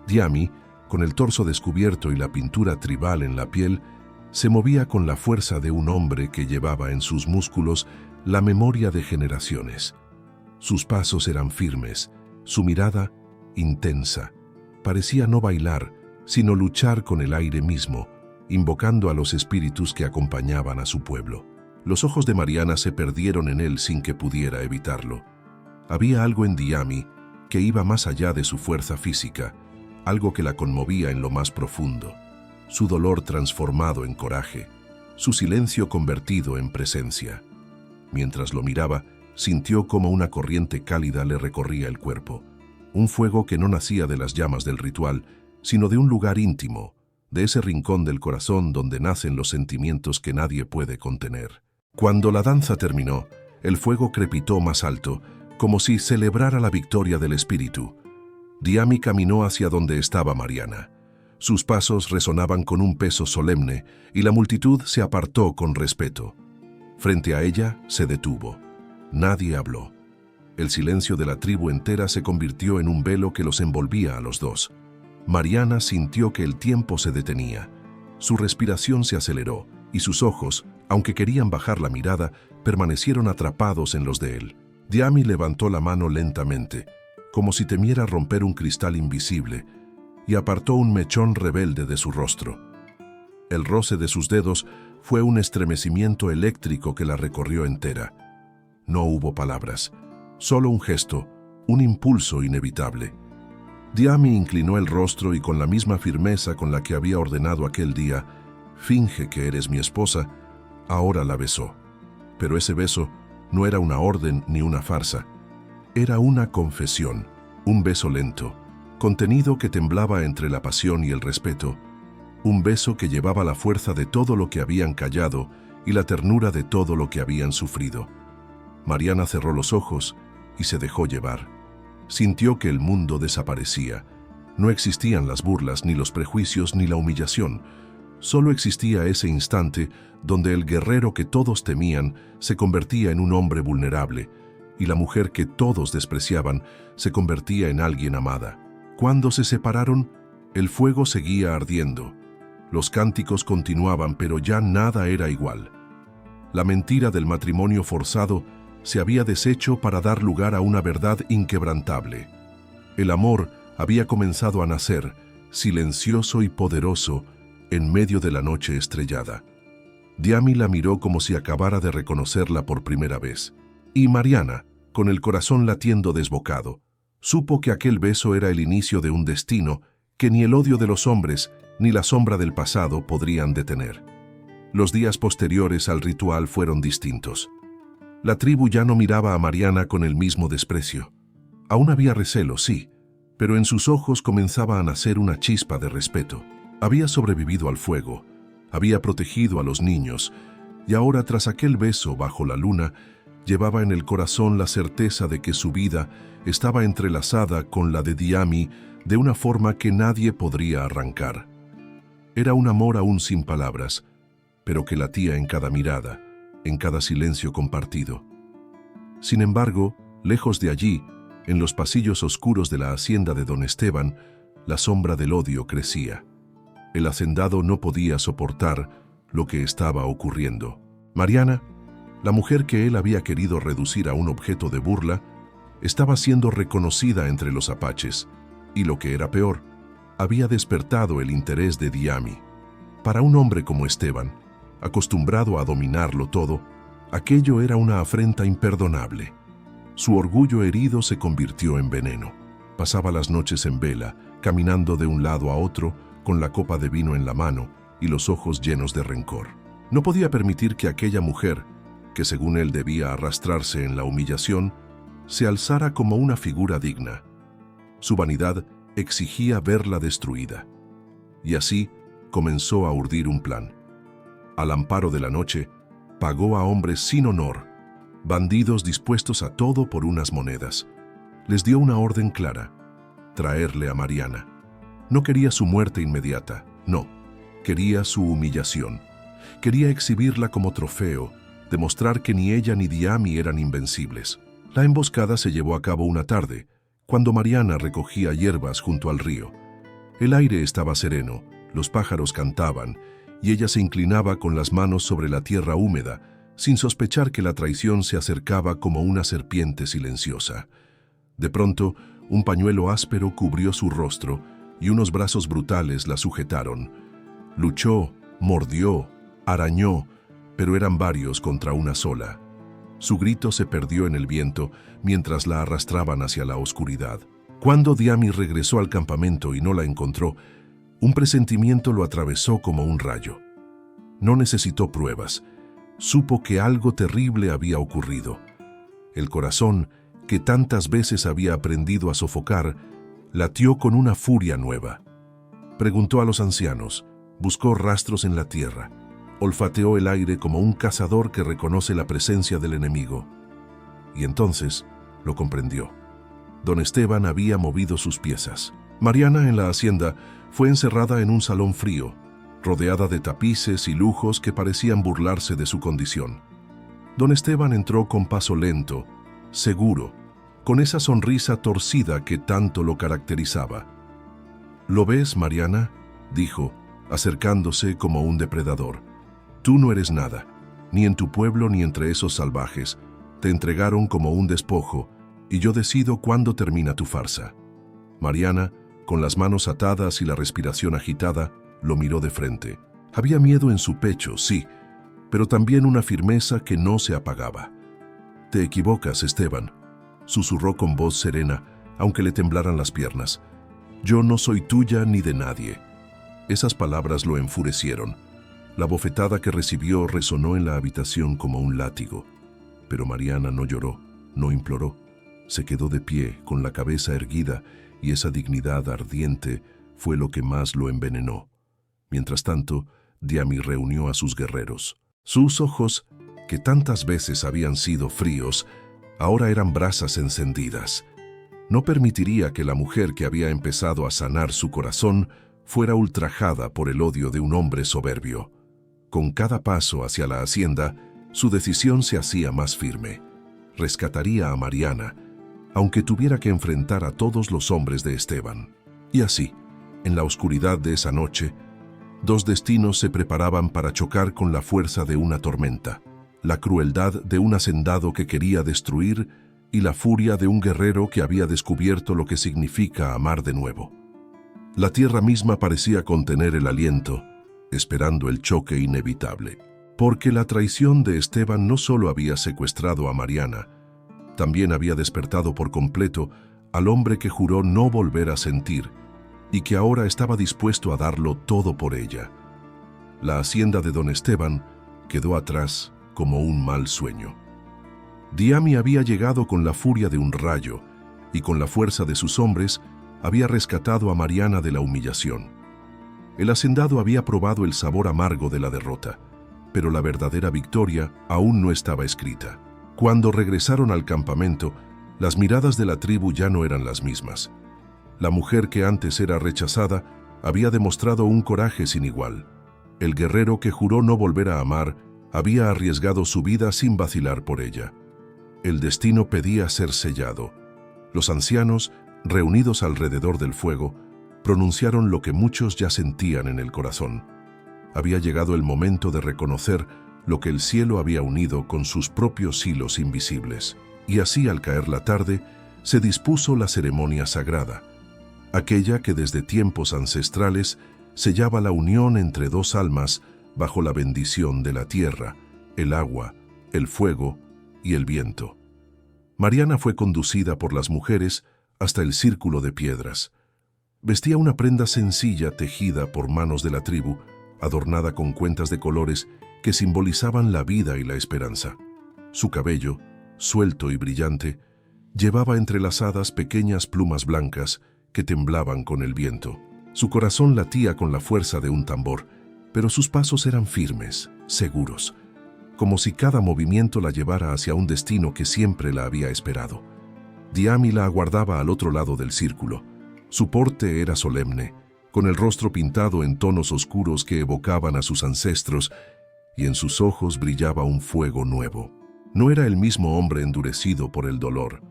Diami, con el torso descubierto y la pintura tribal en la piel, se movía con la fuerza de un hombre que llevaba en sus músculos la memoria de generaciones. Sus pasos eran firmes, su mirada intensa. Parecía no bailar, sino luchar con el aire mismo, invocando a los espíritus que acompañaban a su pueblo. Los ojos de Mariana se perdieron en él sin que pudiera evitarlo. Había algo en Diami que iba más allá de su fuerza física, algo que la conmovía en lo más profundo. Su dolor transformado en coraje, su silencio convertido en presencia. Mientras lo miraba, sintió como una corriente cálida le recorría el cuerpo. Un fuego que no nacía de las llamas del ritual, sino de un lugar íntimo, de ese rincón del corazón donde nacen los sentimientos que nadie puede contener. Cuando la danza terminó, el fuego crepitó más alto, como si celebrara la victoria del espíritu. Diami caminó hacia donde estaba Mariana. Sus pasos resonaban con un peso solemne y la multitud se apartó con respeto. Frente a ella se detuvo. Nadie habló. El silencio de la tribu entera se convirtió en un velo que los envolvía a los dos. Mariana sintió que el tiempo se detenía. Su respiración se aceleró y sus ojos, aunque querían bajar la mirada, permanecieron atrapados en los de él. Diami levantó la mano lentamente, como si temiera romper un cristal invisible, y apartó un mechón rebelde de su rostro. El roce de sus dedos fue un estremecimiento eléctrico que la recorrió entera. No hubo palabras, solo un gesto, un impulso inevitable. Diami inclinó el rostro y con la misma firmeza con la que había ordenado aquel día, «Finge que eres mi esposa», ahora la besó. Pero ese beso no era una orden ni una farsa. Era una confesión, un beso lento, contenido que temblaba entre la pasión y el respeto, un beso que llevaba la fuerza de todo lo que habían callado y la ternura de todo lo que habían sufrido. Mariana cerró los ojos y se dejó llevar. Sintió que el mundo desaparecía. No existían las burlas, ni los prejuicios, ni la humillación. Solo existía ese instante donde el guerrero que todos temían se convertía en un hombre vulnerable, y la mujer que todos despreciaban se convertía en alguien amada. Cuando se separaron, el fuego seguía ardiendo. Los cánticos continuaban, pero ya nada era igual. La mentira del matrimonio forzado se había deshecho para dar lugar a una verdad inquebrantable. El amor había comenzado a nacer, silencioso y poderoso, en medio de la noche estrellada. Diami la miró como si acabara de reconocerla por primera vez. Y Mariana, con el corazón latiendo desbocado, supo que aquel beso era el inicio de un destino que ni el odio de los hombres ni la sombra del pasado podrían detener. Los días posteriores al ritual fueron distintos. La tribu ya no miraba a Mariana con el mismo desprecio. Aún había recelo, sí, pero en sus ojos comenzaba a nacer una chispa de respeto. Había sobrevivido al fuego, había protegido a los niños, y ahora, tras aquel beso bajo la luna, llevaba en el corazón la certeza de que su vida estaba entrelazada con la de Diami de una forma que nadie podría arrancar. Era un amor aún sin palabras, pero que latía en cada mirada, en cada silencio compartido. Sin embargo, lejos de allí, en los pasillos oscuros de la hacienda de don Esteban, la sombra del odio crecía. El hacendado no podía soportar lo que estaba ocurriendo. Mariana, la mujer que él había querido reducir a un objeto de burla, estaba siendo reconocida entre los apaches, y lo que era peor, había despertado el interés de Diami. Para un hombre como Esteban, acostumbrado a dominarlo todo, aquello era una afrenta imperdonable. Su orgullo herido se convirtió en veneno. Pasaba las noches en vela, caminando de un lado a otro, con la copa de vino en la mano y los ojos llenos de rencor. No podía permitir que aquella mujer, que según él debía arrastrarse en la humillación, se alzara como una figura digna. Su vanidad exigía verla destruida. Y así comenzó a urdir un plan. Al amparo de la noche, pagó a hombres sin honor, bandidos dispuestos a todo por unas monedas. Les dio una orden clara: traerle a Mariana. No quería su muerte inmediata, no, quería su humillación. Quería exhibirla como trofeo, demostrar que ni ella ni Diami eran invencibles. La emboscada se llevó a cabo una tarde, cuando Mariana recogía hierbas junto al río. El aire estaba sereno, los pájaros cantaban, y ella se inclinaba con las manos sobre la tierra húmeda, sin sospechar que la traición se acercaba como una serpiente silenciosa. De pronto, un pañuelo áspero cubrió su rostro y unos brazos brutales la sujetaron. Luchó, mordió, arañó, pero eran varios contra una sola. Su grito se perdió en el viento mientras la arrastraban hacia la oscuridad. Cuando Diami regresó al campamento y no la encontró, un presentimiento lo atravesó como un rayo. No necesitó pruebas. Supo que algo terrible había ocurrido. El corazón, que tantas veces había aprendido a sofocar, latió con una furia nueva. Preguntó a los ancianos, buscó rastros en la tierra, olfateó el aire como un cazador que reconoce la presencia del enemigo. Y entonces lo comprendió. Don Esteban había movido sus piezas. Mariana, en la hacienda, fue encerrada en un salón frío, rodeada de tapices y lujos que parecían burlarse de su condición. Don Esteban entró con paso lento, seguro, con esa sonrisa torcida que tanto lo caracterizaba. «¿Lo ves, Mariana?», dijo, acercándose como un depredador. «Tú no eres nada, ni en tu pueblo ni entre esos salvajes. Te entregaron como un despojo, y yo decido cuándo termina tu farsa». Mariana, con las manos atadas y la respiración agitada, lo miró de frente. Había miedo en su pecho, sí, pero también una firmeza que no se apagaba. «Te equivocas, Esteban», susurró con voz serena, aunque le temblaran las piernas. «Yo no soy tuya ni de nadie». Esas palabras lo enfurecieron. La bofetada que recibió resonó en la habitación como un látigo. Pero Mariana no lloró, no imploró. Se quedó de pie, con la cabeza erguida, y esa dignidad ardiente fue lo que más lo envenenó. Mientras tanto, Diami reunió a sus guerreros. Sus ojos, que tantas veces habían sido fríos, ahora eran brasas encendidas. No permitiría que la mujer que había empezado a sanar su corazón fuera ultrajada por el odio de un hombre soberbio. Con cada paso hacia la hacienda, su decisión se hacía más firme. Rescataría a Mariana, aunque tuviera que enfrentar a todos los hombres de Esteban. Y así, en la oscuridad de esa noche, dos destinos se preparaban para chocar con la fuerza de una tormenta. La crueldad de un hacendado que quería destruir y la furia de un guerrero que había descubierto lo que significa amar de nuevo. La tierra misma parecía contener el aliento, esperando el choque inevitable. Porque la traición de Esteban no solo había secuestrado a Mariana, también había despertado por completo al hombre que juró no volver a sentir y que ahora estaba dispuesto a darlo todo por ella. La hacienda de don Esteban quedó atrás como un mal sueño. Diami había llegado con la furia de un rayo y con la fuerza de sus hombres había rescatado a Mariana de la humillación. El hacendado había probado el sabor amargo de la derrota, pero la verdadera victoria aún no estaba escrita. Cuando regresaron al campamento, las miradas de la tribu ya no eran las mismas. La mujer que antes era rechazada había demostrado un coraje sin igual. El guerrero que juró no volver a amar había arriesgado su vida sin vacilar por ella. El destino pedía ser sellado. Los ancianos, reunidos alrededor del fuego, pronunciaron lo que muchos ya sentían en el corazón. Había llegado el momento de reconocer lo que el cielo había unido con sus propios hilos invisibles. Y así, al caer la tarde, se dispuso la ceremonia sagrada, aquella que desde tiempos ancestrales sellaba la unión entre dos almas bajo la bendición de la tierra, el agua, el fuego y el viento. Mariana fue conducida por las mujeres hasta el círculo de piedras. Vestía una prenda sencilla tejida por manos de la tribu, adornada con cuentas de colores que simbolizaban la vida y la esperanza. Su cabello, suelto y brillante, llevaba entrelazadas pequeñas plumas blancas que temblaban con el viento. Su corazón latía con la fuerza de un tambor, pero sus pasos eran firmes, seguros, como si cada movimiento la llevara hacia un destino que siempre la había esperado. Diami la aguardaba al otro lado del círculo. Su porte era solemne, con el rostro pintado en tonos oscuros que evocaban a sus ancestros, y en sus ojos brillaba un fuego nuevo. No era el mismo hombre endurecido por el dolor.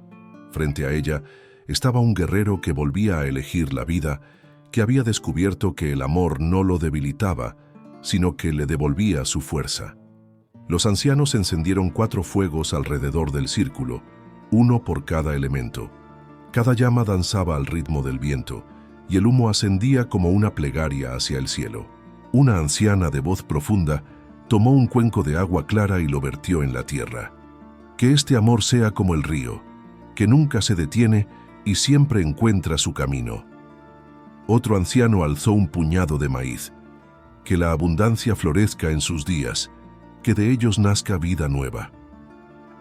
Frente a ella estaba un guerrero que volvía a elegir la vida, que había descubierto que el amor no lo debilitaba, sino que le devolvía su fuerza. Los ancianos encendieron 4 fuegos alrededor del círculo, uno por cada elemento. Cada llama danzaba al ritmo del viento, y el humo ascendía como una plegaria hacia el cielo. Una anciana de voz profunda tomó un cuenco de agua clara y lo vertió en la tierra. Que este amor sea como el río, que nunca se detiene y siempre encuentra su camino. Otro anciano alzó un puñado de maíz. Que la abundancia florezca en sus días, que de ellos nazca vida nueva.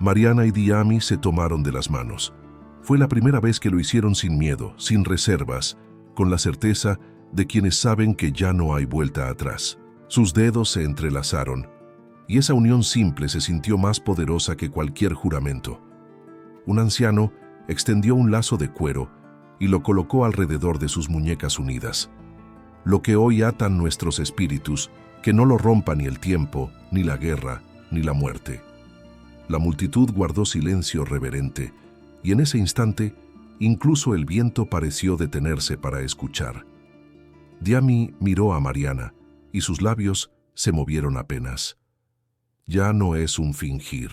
Mariana y Diami se tomaron de las manos. Fue la primera vez que lo hicieron sin miedo, sin reservas, con la certeza de quienes saben que ya no hay vuelta atrás. Sus dedos se entrelazaron, y esa unión simple se sintió más poderosa que cualquier juramento. Un anciano extendió un lazo de cuero y lo colocó alrededor de sus muñecas unidas. Lo que hoy atan nuestros espíritus, que no lo rompa ni el tiempo, ni la guerra, ni la muerte. La multitud guardó silencio reverente, y en ese instante, incluso el viento pareció detenerse para escuchar. Diami miró a Mariana, y sus labios se movieron apenas. Ya no es un fingir.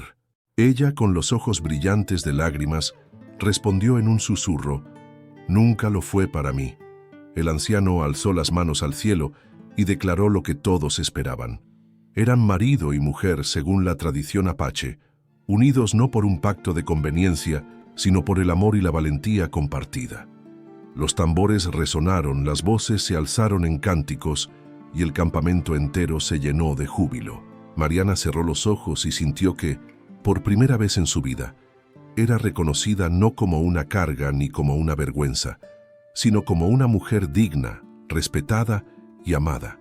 Ella, con los ojos brillantes de lágrimas, respondió en un susurro: «Nunca lo fue para mí». El anciano alzó las manos al cielo y declaró lo que todos esperaban. Eran marido y mujer según la tradición apache, unidos no por un pacto de conveniencia, sino por el amor y la valentía compartida. Los tambores resonaron, las voces se alzaron en cánticos y el campamento entero se llenó de júbilo. Mariana cerró los ojos y sintió que, por primera vez en su vida, era reconocida no como una carga ni como una vergüenza, sino como una mujer digna, respetada y amada.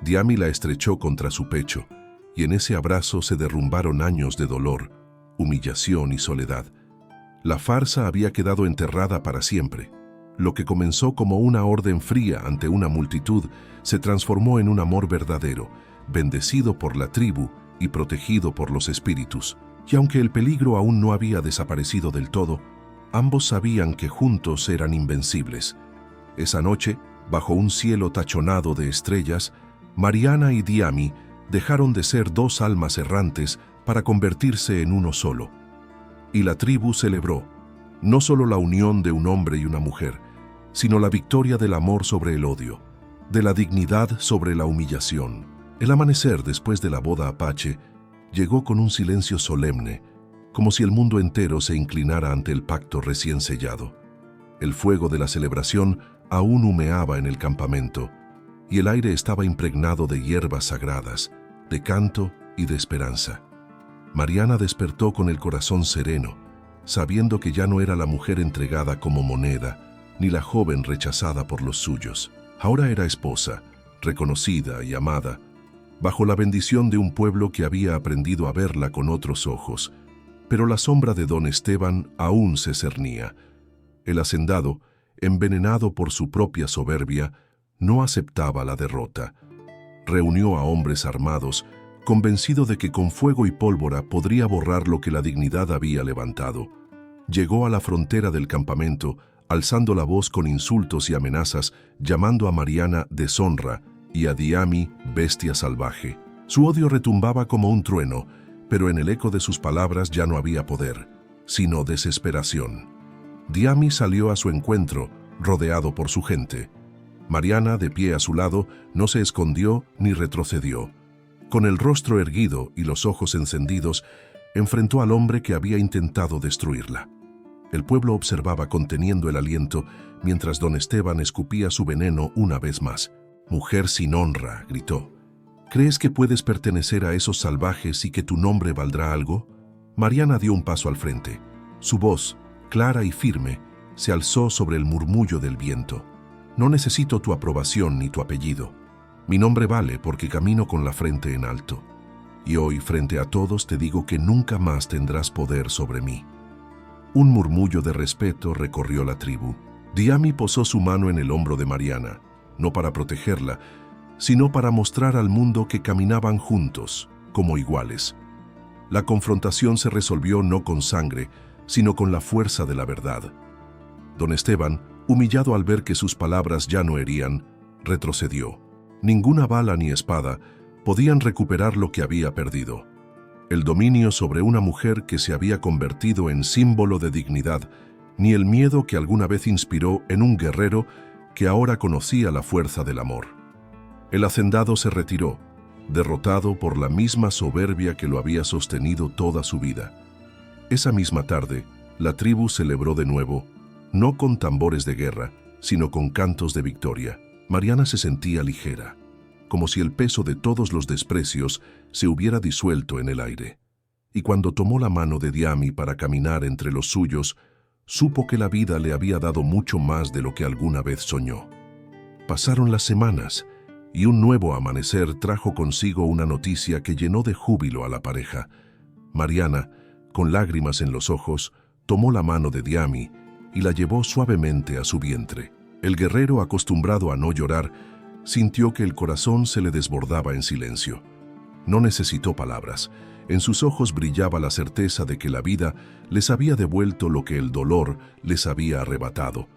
Diami la estrechó contra su pecho, y en ese abrazo se derrumbaron años de dolor, humillación y soledad. La farsa había quedado enterrada para siempre. Lo que comenzó como una orden fría ante una multitud se transformó en un amor verdadero, bendecido por la tribu y protegido por los espíritus. Y aunque el peligro aún no había desaparecido del todo, ambos sabían que juntos eran invencibles. Esa noche, bajo un cielo tachonado de estrellas, Mariana y Diami dejaron de ser 2 almas errantes para convertirse en uno solo. Y la tribu celebró, no solo la unión de un hombre y una mujer, sino la victoria del amor sobre el odio, de la dignidad sobre la humillación. El amanecer después de la boda apache llegó con un silencio solemne, como si el mundo entero se inclinara ante el pacto recién sellado. El fuego de la celebración aún humeaba en el campamento, y el aire estaba impregnado de hierbas sagradas, de canto y de esperanza. Mariana despertó con el corazón sereno, sabiendo que ya no era la mujer entregada como moneda, ni la joven rechazada por los suyos. Ahora era esposa, reconocida y amada, bajo la bendición de un pueblo que había aprendido a verla con otros ojos. Pero la sombra de don Esteban aún se cernía. El hacendado, envenenado por su propia soberbia, no aceptaba la derrota. Reunió a hombres armados, convencido de que con fuego y pólvora podría borrar lo que la dignidad había levantado. Llegó a la frontera del campamento, alzando la voz con insultos y amenazas, llamando a Mariana deshonra y a Diami bestia salvaje. Su odio retumbaba como un trueno, pero en el eco de sus palabras ya no había poder, sino desesperación. Diami salió a su encuentro, rodeado por su gente. Mariana, de pie a su lado, no se escondió ni retrocedió. Con el rostro erguido y los ojos encendidos, enfrentó al hombre que había intentado destruirla. El pueblo observaba conteniendo el aliento, mientras don Esteban escupía su veneno una vez más. «Mujer sin honra», gritó. «¿Crees que puedes pertenecer a esos salvajes y que tu nombre valdrá algo?» Mariana dio un paso al frente. Su voz, clara y firme, se alzó sobre el murmullo del viento. «No necesito tu aprobación ni tu apellido. Mi nombre vale porque camino con la frente en alto. Y hoy, frente a todos, te digo que nunca más tendrás poder sobre mí». Un murmullo de respeto recorrió la tribu. Diami posó su mano en el hombro de Mariana, no para protegerla, sino para mostrar al mundo que caminaban juntos, como iguales. La confrontación se resolvió no con sangre, sino con la fuerza de la verdad. Don Esteban, humillado al ver que sus palabras ya no herían, retrocedió. Ninguna bala ni espada podían recuperar lo que había perdido. El dominio sobre una mujer que se había convertido en símbolo de dignidad, ni el miedo que alguna vez inspiró en un guerrero que ahora conocía la fuerza del amor. El hacendado se retiró, derrotado por la misma soberbia que lo había sostenido toda su vida. Esa misma tarde, la tribu celebró de nuevo, no con tambores de guerra, sino con cantos de victoria. Mariana se sentía ligera, como si el peso de todos los desprecios se hubiera disuelto en el aire. Y cuando tomó la mano de Diami para caminar entre los suyos, supo que la vida le había dado mucho más de lo que alguna vez soñó. Pasaron las semanas, y un nuevo amanecer trajo consigo una noticia que llenó de júbilo a la pareja. Mariana, con lágrimas en los ojos, tomó la mano de Diami y la llevó suavemente a su vientre. El guerrero, acostumbrado a no llorar, sintió que el corazón se le desbordaba en silencio. No necesitó palabras. En sus ojos brillaba la certeza de que la vida les había devuelto lo que el dolor les había arrebatado.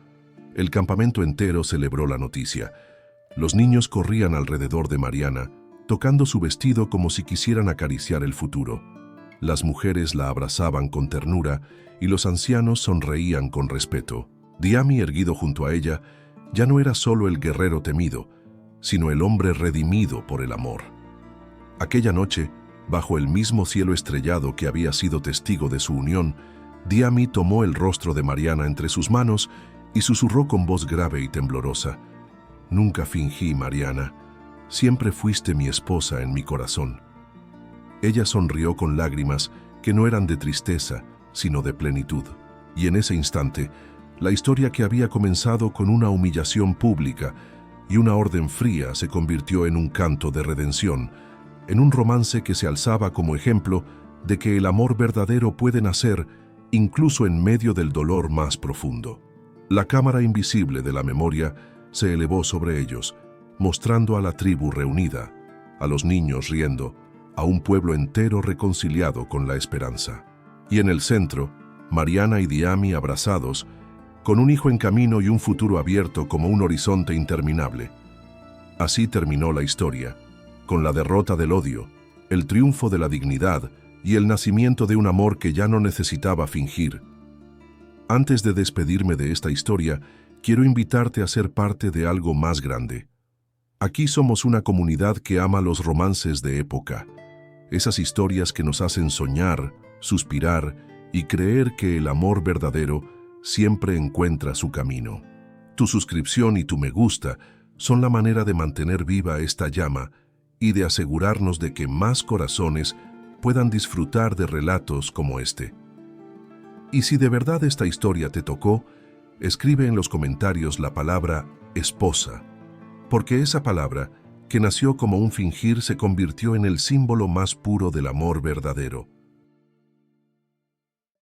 El campamento entero celebró la noticia. Los niños corrían alrededor de Mariana, tocando su vestido como si quisieran acariciar el futuro. Las mujeres la abrazaban con ternura y los ancianos sonreían con respeto. Diami, erguido junto a ella, ya no era solo el guerrero temido, sino el hombre redimido por el amor. Aquella noche, bajo el mismo cielo estrellado que había sido testigo de su unión, Diami tomó el rostro de Mariana entre sus manos y susurró con voz grave y temblorosa: «Nunca fingí, Mariana. Siempre fuiste mi esposa en mi corazón». Ella sonrió con lágrimas que no eran de tristeza, sino de plenitud. Y en ese instante, la historia que había comenzado con una humillación pública y una orden fría se convirtió en un canto de redención, en un romance que se alzaba como ejemplo de que el amor verdadero puede nacer incluso en medio del dolor más profundo. La cámara invisible de la memoria se elevó sobre ellos, mostrando a la tribu reunida, a los niños riendo, a un pueblo entero reconciliado con la esperanza. Y en el centro, Mariana y Diami abrazados, con un hijo en camino y un futuro abierto como un horizonte interminable. Así terminó la historia, con la derrota del odio, el triunfo de la dignidad y el nacimiento de un amor que ya no necesitaba fingir. Antes de despedirme de esta historia, quiero invitarte a ser parte de algo más grande. Aquí somos una comunidad que ama los romances de época, esas historias que nos hacen soñar, suspirar y creer que el amor verdadero siempre encuentra su camino. Tu suscripción y tu me gusta son la manera de mantener viva esta llama y de asegurarnos de que más corazones puedan disfrutar de relatos como este. Y si de verdad esta historia te tocó, escribe en los comentarios la palabra esposa, porque esa palabra, que nació como un fingir, se convirtió en el símbolo más puro del amor verdadero.